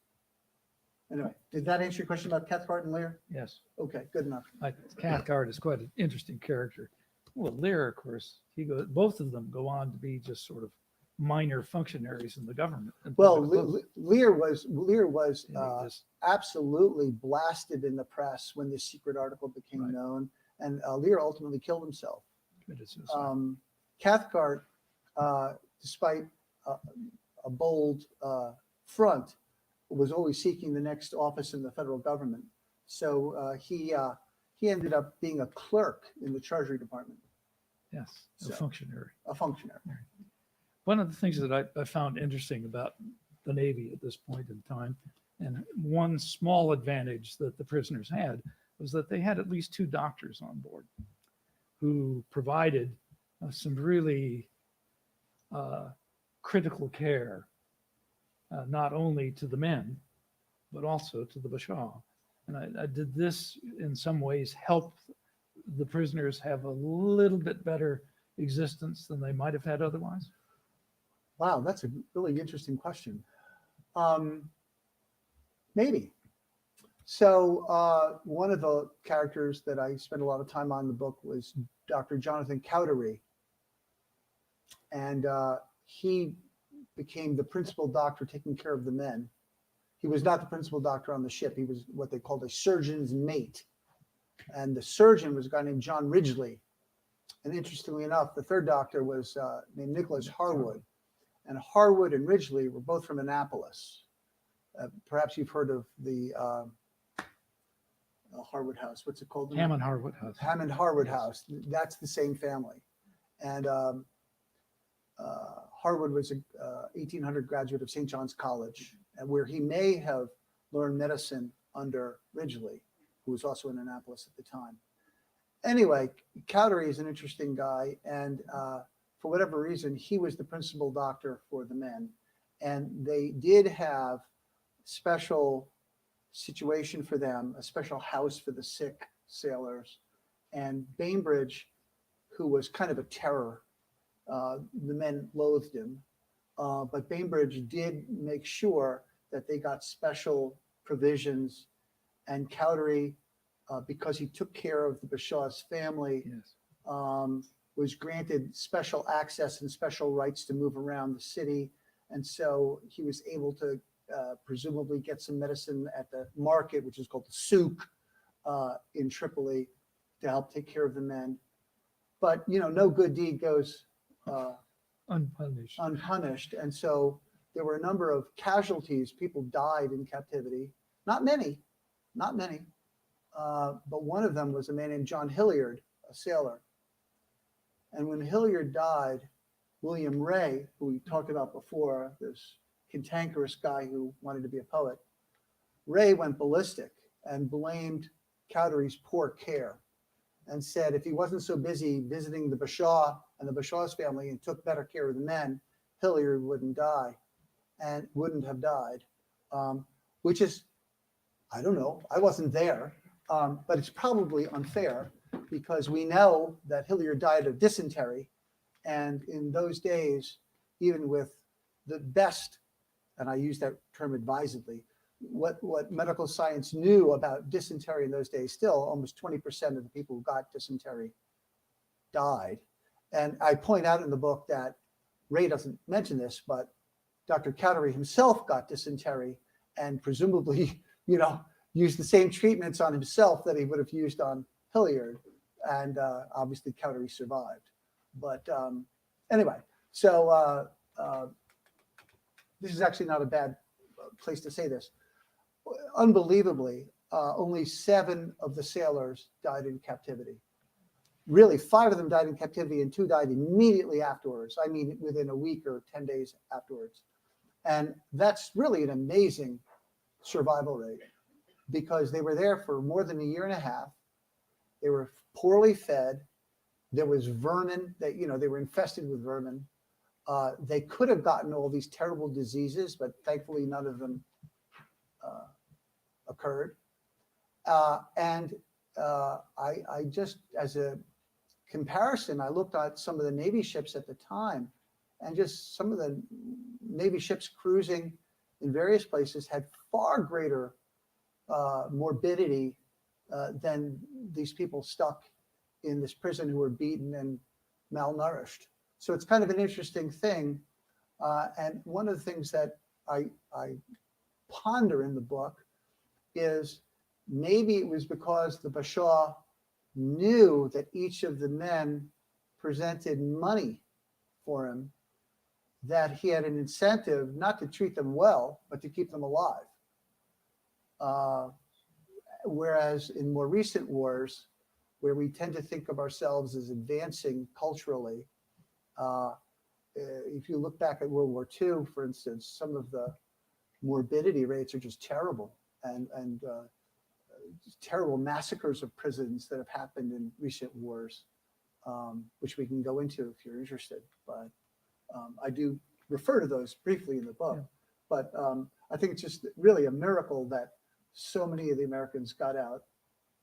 Anyway, did that answer your question about Cathcart and Lear? Yes. Okay, good enough. Cathcart is quite an interesting character. Well, Lear, of course, both of them go on to be just sort of minor functionaries in the government. Well, Lear was Just- absolutely blasted in the press when this secret article became Right. known, and Lear ultimately killed himself. committed suicide. Cathcart, despite a bold front, was always seeking the next office in the federal government. So he ended up being a clerk in the Treasury Department, Yes, a so- functionary. a functionary. One of the things that I found interesting about the Navy at this point in time, and one small advantage that the prisoners had, was that they had at least 2 doctors on board who provided some really critical care, not only to the men, but also to the Bashaw. And I did this in some ways help the prisoners have a little bit better existence than they might have had otherwise. Wow, that's a really interesting question. Maybe. So one of the characters that I spent a lot of time on in the book was Dr. Jonathan Cowdery. And he became the principal doctor taking care of the men. He was not the principal doctor on the ship. He was what they called a surgeon's mate. And the surgeon was a guy named John Ridgely. And interestingly enough, the third doctor was named Nicholas Harwood. And Harwood and Ridgely were both from Annapolis. Perhaps you've heard of the Harwood House. What's it called? Hammond Harwood House. Hammond Harwood House. That's the same family. And Harwood was a 1800 graduate of St. John's College, and where he may have learned medicine under Ridgely, who was also in Annapolis at the time. Anyway, Cowdery is an interesting guy, and for whatever reason, he was the principal doctor for the men. And they did have special situation for them, a special house for the sick sailors. And Bainbridge, who was kind of a terror, the men loathed him, but Bainbridge did make sure that they got special provisions. And Cowdery, because he took care of the Bashaw's family, Yes. Was granted special access and special rights to move around the city. And so he was able to presumably get some medicine at the market, which is called the souk in Tripoli, to help take care of the men. But, you know, no good deed goes Unpunished. unpunished. And so there were a number of casualties. People died in captivity. Not many, but one of them was a man named John Hilliard, a sailor. And when Hilliard died, William Ray, who we talked about before, this cantankerous guy who wanted to be a poet, Ray went ballistic and blamed Cowdery's poor care and said if he wasn't so busy visiting the Bashaw and the Bashaw's family and took better care of the men, Hilliard wouldn't die and wouldn't have died, which is, I don't know, I wasn't there, but it's probably unfair because we know that Hilliard died of dysentery. And in those days, even with the best, and I use that term advisedly, what medical science knew about dysentery in those days, still almost 20% of the people who got dysentery died. And I point out in the book that Ray doesn't mention this, but Dr. Cowdery himself got dysentery and presumably, you know, used the same treatments on himself that he would have used on Hilliard. And obviously Cowdery survived. But anyway, so this is actually not a bad place to say this. Unbelievably, only 7 of the sailors died in captivity. Really, 5 of them died in captivity and 2 died immediately afterwards. I mean, within a week or 10 days afterwards. And that's really an amazing survival rate because they were there for more than a year and a half. They were poorly fed. There was vermin that, you know, they were infested with vermin. They could have gotten all these terrible diseases, but thankfully none of them occurred. And I just, as a comparison, I looked at some of the Navy ships at the time, and just some of the Navy ships cruising in various places had far greater morbidity than these people stuck in this prison who were beaten and malnourished. So it's kind of an interesting thing. And one of the things that I ponder in the book is maybe it was because the Bashaw knew that each of the men presented money for him, that he had an incentive not to treat them well, but to keep them alive. Whereas in more recent wars, where we tend to think of ourselves as advancing culturally, if you look back at World War II, for instance, some of the morbidity rates are just terrible, and terrible massacres of prisons that have happened in recent wars, which we can go into if you're interested. But I do refer to those briefly in the book. Yeah. But I think it's just really a miracle that so many of the Americans got out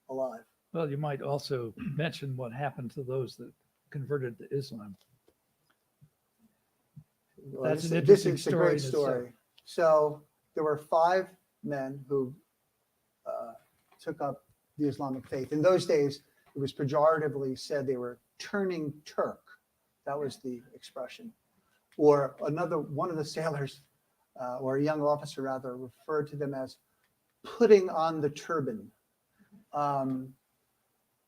alive. Well, you might also mention what happened to those that converted to Islam. Well, That's an this interesting is a great story. So there were 5 men who took up the Islamic faith. In those days, it was pejoratively said they were turning Turk. That was the expression. Or one of the sailors, or a young officer rather, referred to them as putting on the turban.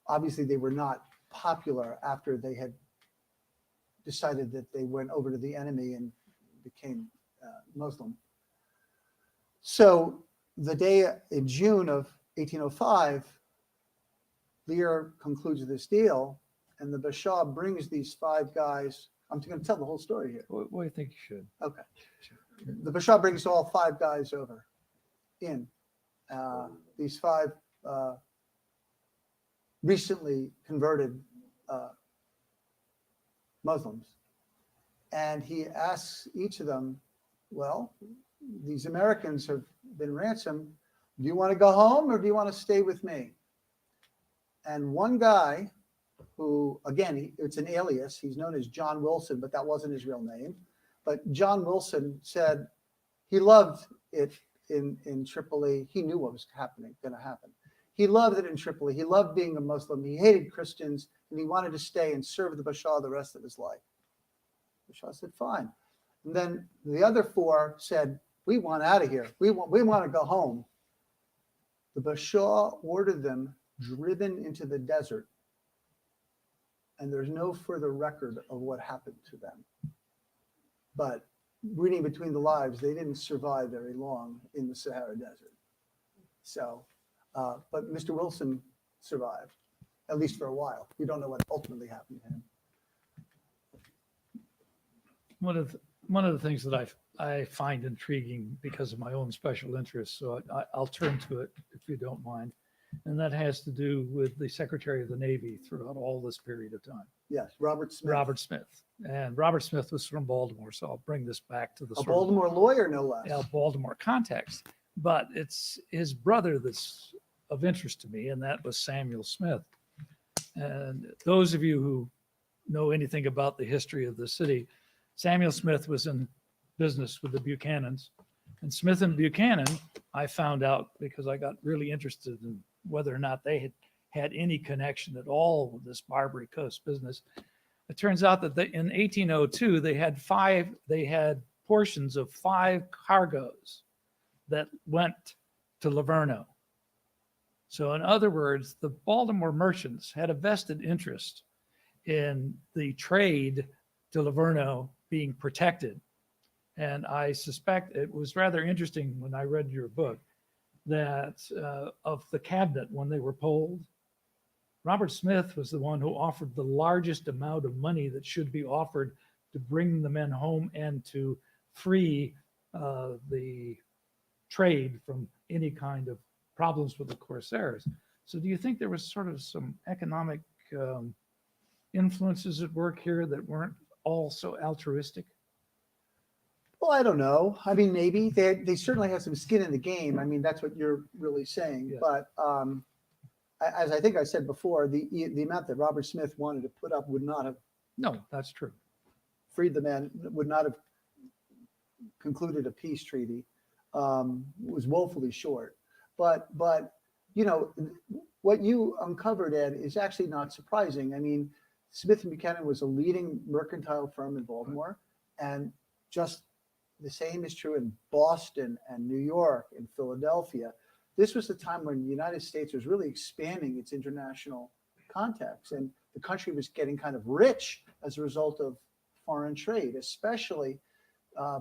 Obviously, they were not popular after they had decided that they went over to the enemy and became Muslim. So the day in June of 1805, Lear concludes this deal, and the Bashaw brings these 5 guys. I'm going to tell the whole story here. What do you think you should? Okay. The Bashaw brings all 5 guys over in. These 5 recently converted Muslims. And he asks each of them, well, these Americans have been ransomed. Do you want to go home or do you want to stay with me? And one guy who, again, it's an alias. He's known as John Wilson, but that wasn't his real name. But John Wilson said he loved it in Tripoli. He knew what was going to happen. He loved it in Tripoli. He loved being a Muslim. He hated Christians, and he wanted to stay and serve the Bashaw the rest of his life. Bashaw said, fine. And then the other 4 said, we want out of here. We want to go home. The Bashaw ordered them driven into the desert, and there's no further record of what happened to them. But reading between the lines, they didn't survive very long in the Sahara Desert. So, but Mr. Wilson survived, at least for a while. We don't know what ultimately happened to him. One of the things that I find intriguing because of my own special interests, so I'll turn to it if you don't mind, and that has to do with the Secretary of the Navy throughout all this period of time. Yes, Robert Smith. Robert Smith. And Robert Smith was from Baltimore, so I'll bring this back to the A Baltimore lawyer, no less. Baltimore context. But it's his brother that's of interest to me, and that was Samuel Smith. And those of you who know anything about the history of the city, Samuel Smith was in business with the Buchanans. And Smith and Buchanan, I found out because I got really interested in whether or not they had any connection at all with this Barbary Coast business. It turns out that in 1802, they had portions of 5 cargoes that went to Livorno. So in other words, the Baltimore merchants had a vested interest in the trade to Livorno being protected. And I suspect it was rather interesting when I read your book that of the cabinet when they were polled, Robert Smith was the one who offered the largest amount of money that should be offered to bring the men home and to free the trade from any kind of problems with the Corsairs. So do you think there was sort of some economic influences at work here that weren't all so altruistic? Well, I don't know. I mean, maybe they certainly had some skin in the game. I mean, that's what you're really saying. Yes. But as I think I said before, the amount that Robert Smith wanted to put up would not have No, that's true. freed the men, would not have concluded a peace treaty. Was woefully short. But you know, what you uncovered, Ed, is actually not surprising. I mean, Smith and Buchanan was a leading mercantile firm in Baltimore, and just the same is true in Boston and New York and Philadelphia. This was the time when the United States was really expanding its international contacts, and the country was getting kind of rich as a result of foreign trade, especially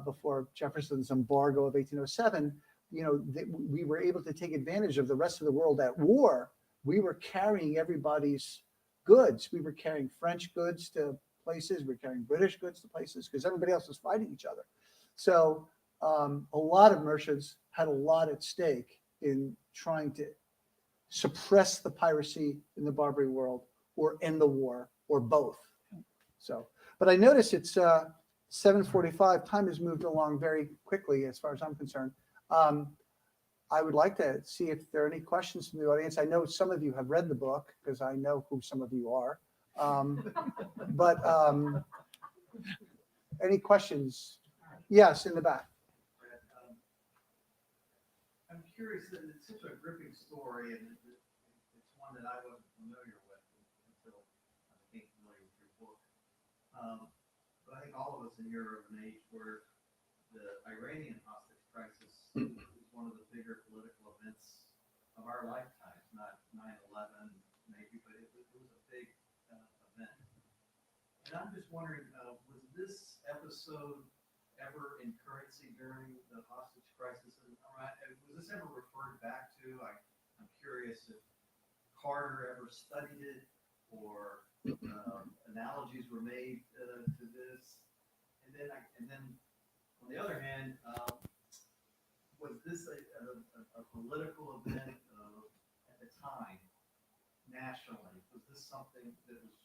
before Jefferson's embargo of 1807. You know, we were able to take advantage of the rest of the world at war. We were carrying everybody's goods. We were carrying French goods to places. We were carrying British goods to places because everybody else was fighting each other. So a lot of merchants had a lot at stake in trying to suppress the piracy in the Barbary world or end the war or both. So, but I notice it's 7:45. Time has moved along very quickly as far as I'm concerned. I would like to see if there are any questions from the audience. I know some of you have read the book because I know who some of you are. But any questions? Yes, in the back. I'm I'm curious, that it's such a gripping story, and it's one that I wasn't familiar with until I became familiar with your book. But I think all of us in here are of an age where the Iranian hostage crisis is one of the bigger political events of our lifetimes, not 9/11 maybe, but it was a big event. And I'm just wondering, was this episode ever in currency during the hostage crisis? And was this ever referred back to? I'm curious if Carter ever studied it, or analogies were made to this. And then on the other hand, was this a political event at the time nationally? Was this something that was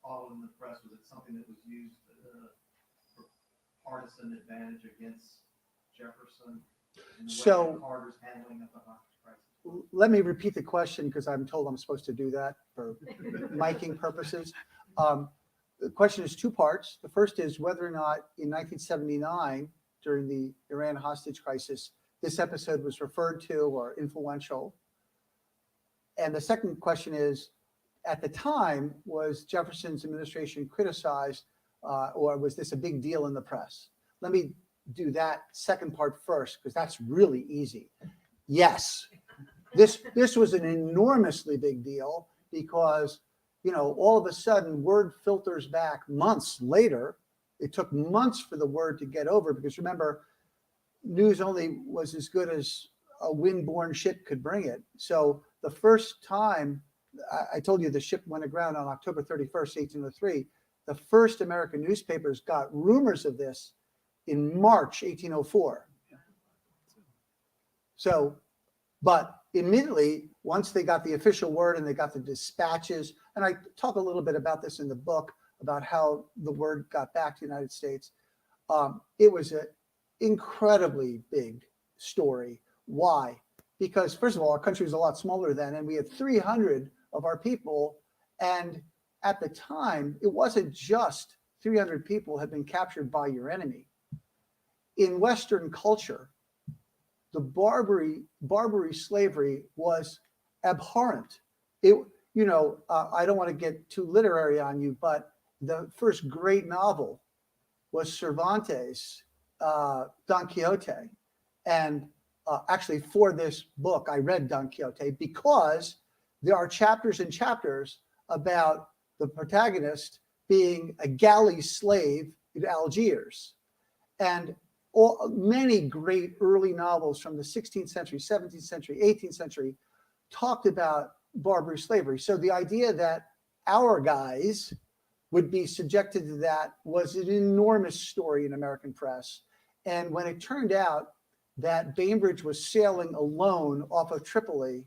followed in the press? Was it something that was used for partisan advantage against Jefferson? In the way So- that Carter's handling of the hostage crisis? Let me repeat the question because I'm told I'm supposed to do that for miking purposes. The question is two parts. The first is whether or not in 1979, during the Iran hostage crisis, this episode was referred to or influential. And the second question is, at the time, was Jefferson's administration criticized, or was this a big deal in the press? Let me do that second part first, because that's really easy. Yes, this was an enormously big deal because, all of a sudden word filters back months later. It took months for the word to get over because remember, news only was as good as a wind-borne ship could bring it. So the first time, I told you the ship went aground on October 31st, 1803. The first American newspapers got rumors of this in March 1804. So, but immediately, once they got the official word and they got the dispatches, and I talk a little bit about this in the book, about how the word got back to the United States. It was an incredibly big story. Why? Because first of all, our country was a lot smaller then, and we had 300 of our people. And at the time, it wasn't just 300 people had been captured by your enemy. In Western culture, the Barbary slavery was abhorrent. I don't want to get too literary on you, but the first great novel was Cervantes' Don Quixote. And actually for this book, I read Don Quixote because there are chapters and chapters about the protagonist being a galley slave in Algiers. And many great early novels from the 16th century, 17th century, 18th century talked about Barbary slavery. So the idea that our guys would be subjected to that was an enormous story in American press. And when it turned out that Bainbridge was sailing alone off of Tripoli,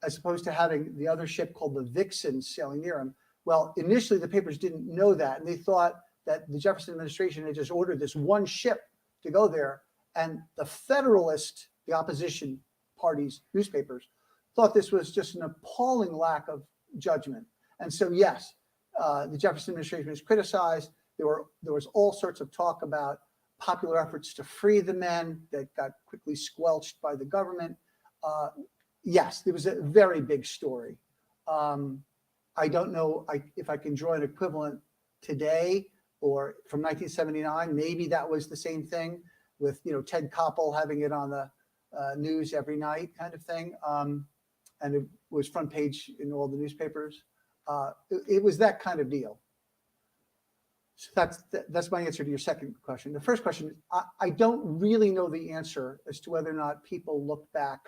as opposed to having the other ship called the Vixen sailing near him, well, initially the papers didn't know that, and they thought that the Jefferson administration had just ordered this one ship to go there, and the Federalist, the opposition party's newspapers, thought this was just an appalling lack of judgment. And so, yes, the Jefferson administration was criticized. There was all sorts of talk about popular efforts to free the men that got quickly squelched by the government. Yes, there was a very big story. I don't know if I can draw an equivalent today or from 1979. Maybe that was the same thing with Ted Koppel having it on the news every night kind of thing. And it was front page in all the newspapers. It was that kind of deal. So that's my answer to your second question. The first question, I don't really know the answer as to whether or not people look back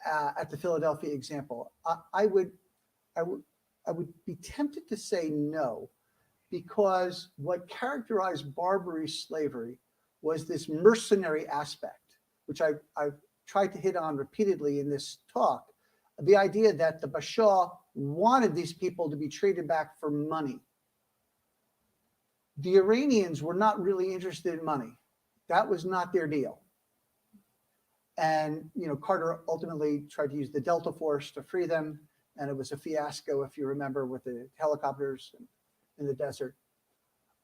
at the Philadelphia example. I would be tempted to say no, because what characterized Barbary slavery was this mercenary aspect, which I've tried to hit on repeatedly in this talk. The idea that the Bashaw wanted these people to be traded back for money. The Iranians were not really interested in money. That was not their deal. And Carter ultimately tried to use the Delta Force to free them, and it was a fiasco, if you remember, with the helicopters in the desert.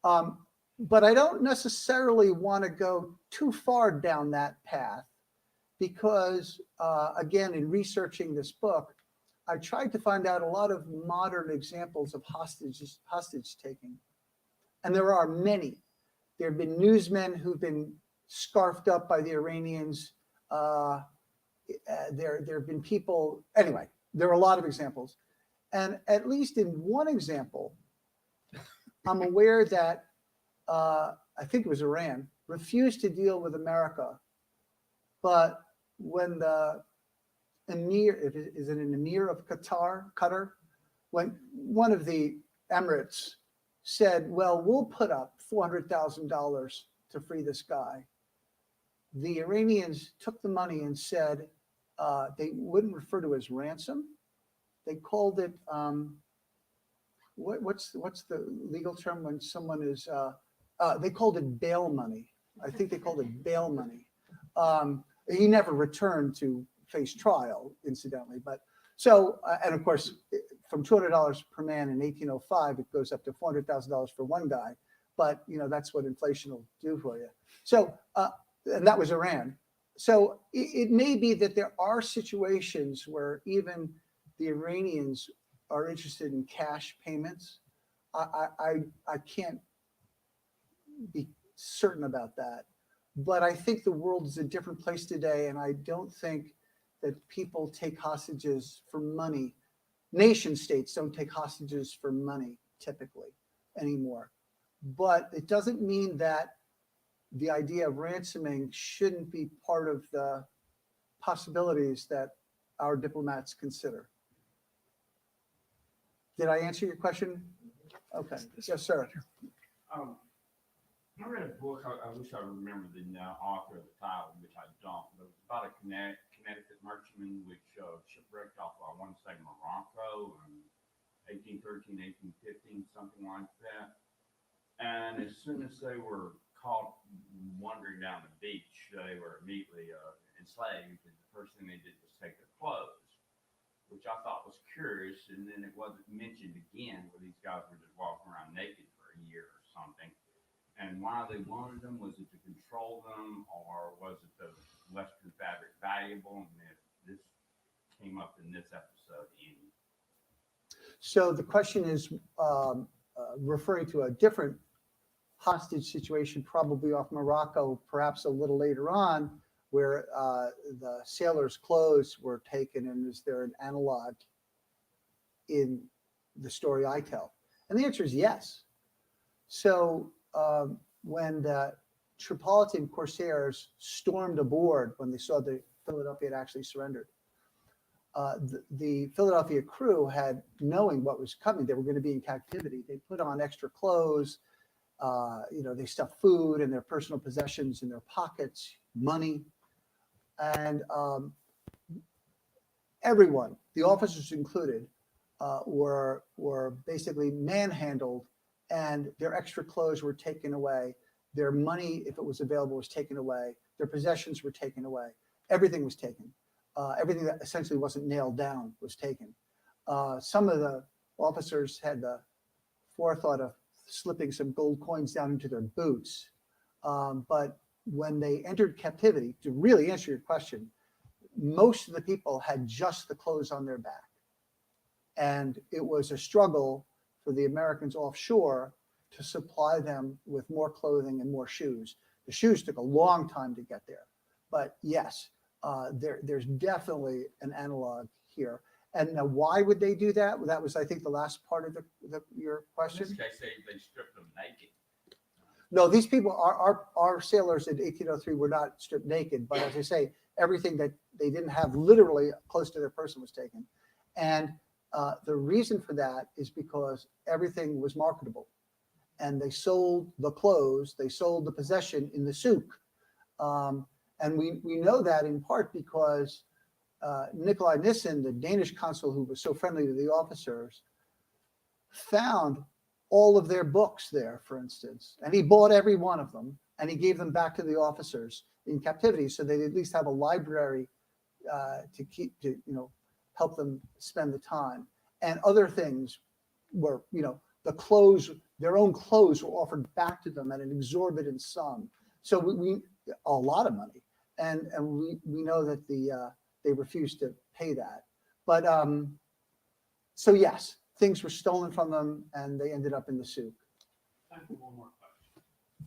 But I don't necessarily want to go too far down that path, because, again, in researching this book, I tried to find out a lot of modern examples of hostage taking. And there are many. There have been newsmen who've been scarfed up by the Iranians. There have been people, anyway, there are a lot of examples. And at least in one example, I'm aware that I think it was Iran refused to deal with America. But when the emir, is it an emir of Qatar, when one of the emirates said, well, we'll put up $400,000 to free this guy, the Iranians took the money and said they wouldn't refer to it as ransom. They called it, what's the legal term when someone is, they called it bail money. I think they called it bail money. He never returned to face trial, incidentally. But so, and of course, from $200 per man in 1805, it goes up to $400,000 for one guy. But that's what inflation will do for you. So, and that was Iran. So it may be that there are situations where even the Iranians are interested in cash payments. I can't be certain about that. But I think the world is a different place today, and I don't think that people take hostages for money. Nation states don't take hostages for money typically anymore. But it doesn't mean that the idea of ransoming shouldn't be part of the possibilities that our diplomats consider. Did I answer your question? Okay. Yes, sir. I read a book, I wish I remembered the author of the title, which I don't, but it was about a Connecticut merchantman which shipwrecked off, I want to say, Morocco in 1813, 1815, something like that. And as soon as they were caught wandering down the beach, they were immediately enslaved, and the first thing they did was take their clothes, which I thought was curious. And then it wasn't mentioned again where these guys were just walking around naked for a year or something. And why they wanted them, was it to control them, or was it the Western fabric valuable? And this came up in this episode. So the question is referring to a different hostage situation, probably off Morocco, perhaps a little later on, where the sailors' clothes were taken, and is there an analog in the story I tell? And the answer is yes. So when the Tripolitan corsairs stormed aboard when they saw the Philadelphia had actually surrendered, the Philadelphia crew had, knowing what was coming, they were going to be in captivity. They put on extra clothes. They stuffed food and their personal possessions in their pockets, money, and everyone, the officers included, were basically manhandled, and their extra clothes were taken away. Their money, if it was available, was taken away. Their possessions were taken away. Everything was taken. Everything that essentially wasn't nailed down was taken. Some of the officers had the forethought of slipping some gold coins down into their boots. But when they entered captivity, to really answer your question, most of the people had just the clothes on their back. And it was a struggle for the Americans offshore to supply them with more clothing and more shoes. The shoes took a long time to get there. But yes, there's definitely an analog here. And now, why would they do that? Well, that was, I think, the last part of your question. In this case, they stripped them naked. No, these people, our sailors in 1803 were not stripped naked, but as I say, everything that they didn't have literally close to their person was taken. And the reason for that is because everything was marketable. And they sold the clothes, they sold the possession in the souk. And we know that in part because Nikolai Nissen, the Danish consul who was so friendly to the officers, found all of their books there, for instance, and he bought every one of them, and he gave them back to the officers in captivity, so they at least have a library to help them spend the time. And other things were, the clothes, their own clothes were offered back to them at an exorbitant sum. So we a lot of money. and we know that they refused to pay that. But so yes, things were stolen from them, and they ended up in the soup. Time for one more question.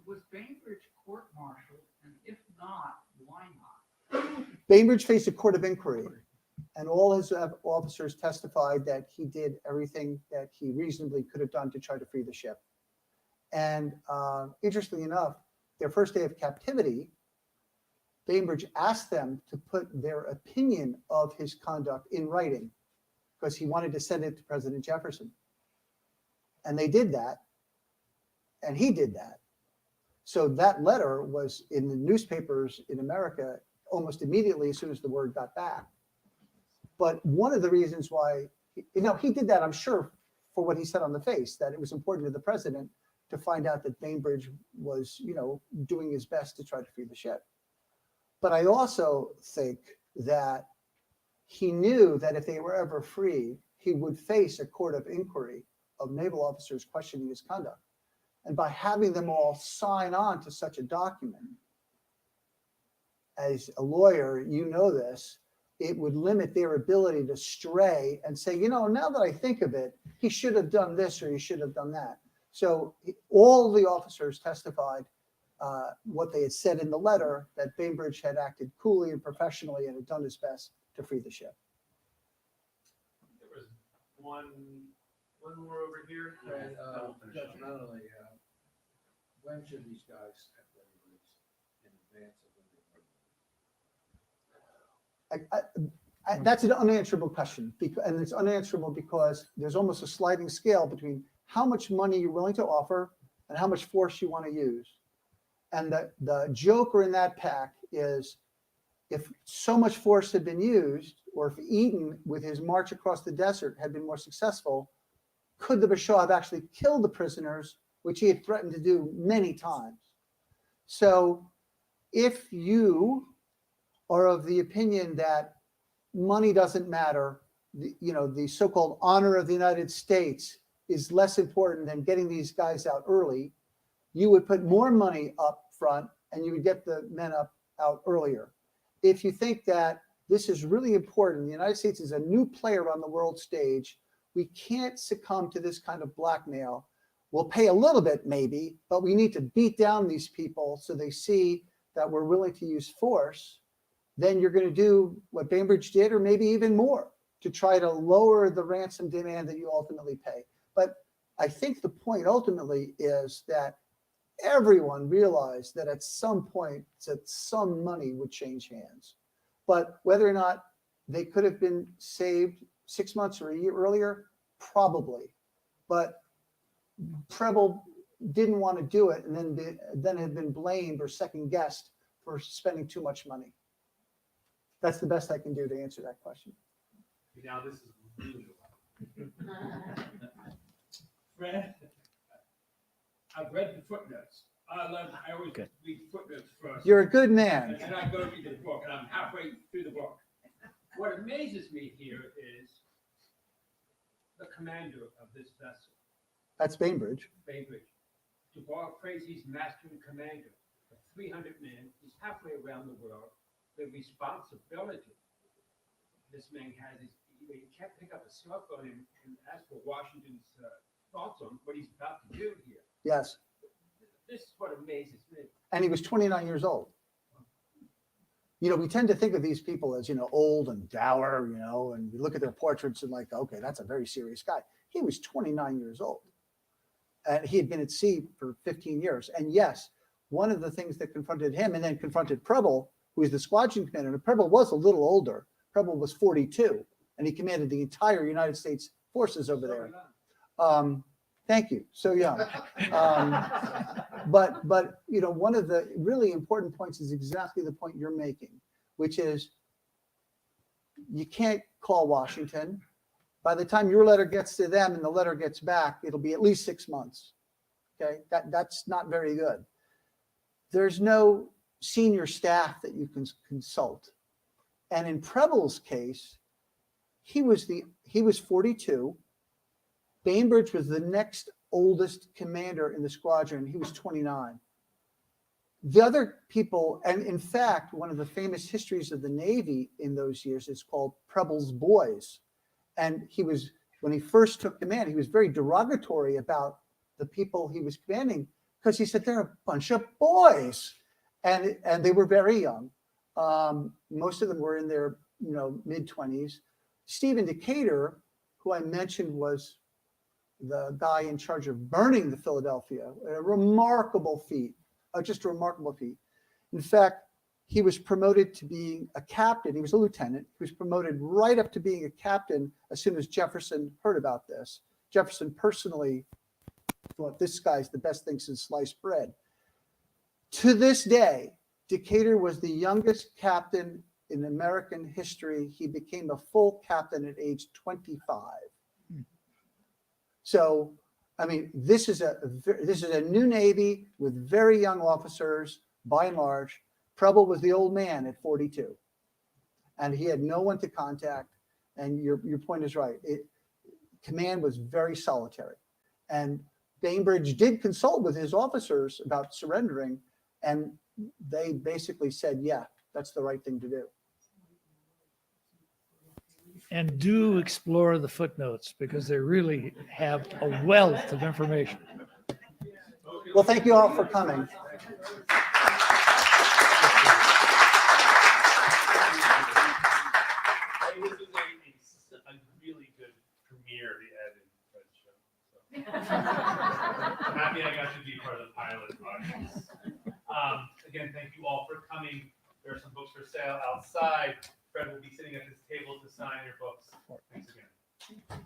Was Bainbridge court-martialed, and if not, why not? Bainbridge faced a court of inquiry, and all his officers testified that he did everything that he reasonably could have done to try to free the ship. And interestingly enough, their first day of captivity, Bainbridge asked them to put their opinion of his conduct in writing because he wanted to send it to President Jefferson. And they did that, and he did that. So that letter was in the newspapers in America almost immediately as soon as the word got back. But one of the reasons why, he did that, I'm sure, for what he said on the face, that it was important to the president to find out that Bainbridge was, doing his best to try to free the ship. But I also think that he knew that if they were ever free, he would face a court of inquiry of naval officers questioning his conduct. And by having them all sign on to such a document, as a lawyer, you know this, it would limit their ability to stray and say, now that I think of it, he should have done this or he should have done that. So all the officers testified what they had said in the letter, that Bainbridge had acted coolly and professionally and had done his best to free the ship. There was one more over here. And, judgmentally, when should these guys have been released in advance of when they were? That's an unanswerable question, and it's unanswerable because there's almost a sliding scale between how much money you're willing to offer and how much force you want to use. And the joker in that pack is, if so much force had been used, or if Eden, with his march across the desert, had been more successful, could the Bashaw have actually killed the prisoners, which he had threatened to do many times? So if you are of the opinion that money doesn't matter, the so-called honor of the United States is less important than getting these guys out early, you would put more money up front and you would get the men out earlier. If you think that this is really important, the United States is a new player on the world stage, we can't succumb to this kind of blackmail. We'll pay a little bit maybe, but we need to beat down these people so they see that we're willing to use force. Then you're going to do what Bainbridge did, or maybe even more, to try to lower the ransom demand that you ultimately pay. But I think the point ultimately is that everyone realized that at some point that some money would change hands. But whether or not they could have been saved 6 months or a year earlier, probably. But Preble didn't want to do it, and then had been blamed or second guessed for spending too much money. That's the best I can do to answer that question. Now this is really Fred, I've read the footnotes. I always Good. read footnotes first. You're a good man. And then I go read the book, and I'm halfway through the book. What amazes me here is the commander of this vessel, That's Bainbridge. Bainbridge. Dubois praised his master and commander of 300 men. He's halfway around the world. The responsibility this man has is he can't pick up a cell phone and ask for Washington's thoughts on what he's about to do here. Yes. This is what amazes me. And he was 29 years old. We tend to think of these people as, old and dour, and we look at their portraits and like, okay, that's a very serious guy. He was 29 years old. And he had been at sea for 15 years. And yes, one of the things that confronted him and then confronted Preble, who is the squadron commander, and Preble was a little older. Preble was 42, and he commanded the entire United States forces over there. Thank you. So young. But one of the really important points is exactly the point you're making, which is you can't call Washington. By the time your letter gets to them and the letter gets back, it'll be at least 6 months. Okay, that's not very good. There's no senior staff that you can consult. And in Preble's case, he was 42. Bainbridge was the next oldest commander in the squadron. He was 29. The other people, and in fact, one of the famous histories of the Navy in those years is called Preble's Boys. And when he first took command, he was very derogatory about the people he was commanding because he said, they're a bunch of boys. And they were very young. Most of them were in their mid-20s. Stephen Decatur, who I mentioned was the guy in charge of burning the Philadelphia, a remarkable feat, just a remarkable feat. In fact, he was promoted to being a captain. He was a lieutenant. He was promoted right up to being a captain as soon as Jefferson heard about this. Jefferson personally thought this guy's the best thing since sliced bread. To this day, Decatur was the youngest captain in American history. He became a full captain at age 25. So, I mean, this is a new Navy with very young officers, by and large. Preble was the old man at 42, and he had no one to contact. And your point is right. Command was very solitary, and Bainbridge did consult with his officers about surrendering, and they basically said, "Yeah, that's the right thing to do." And do explore the footnotes because they really have a wealth of information. Well, thank you all for coming. This is a really good premiere, the Ed and Fred show. So. I'm happy I got to be part of the pilot audience. Again, thank you all for coming. There are some books for sale outside. Fred will be sitting at this table to sign your books. Thanks again.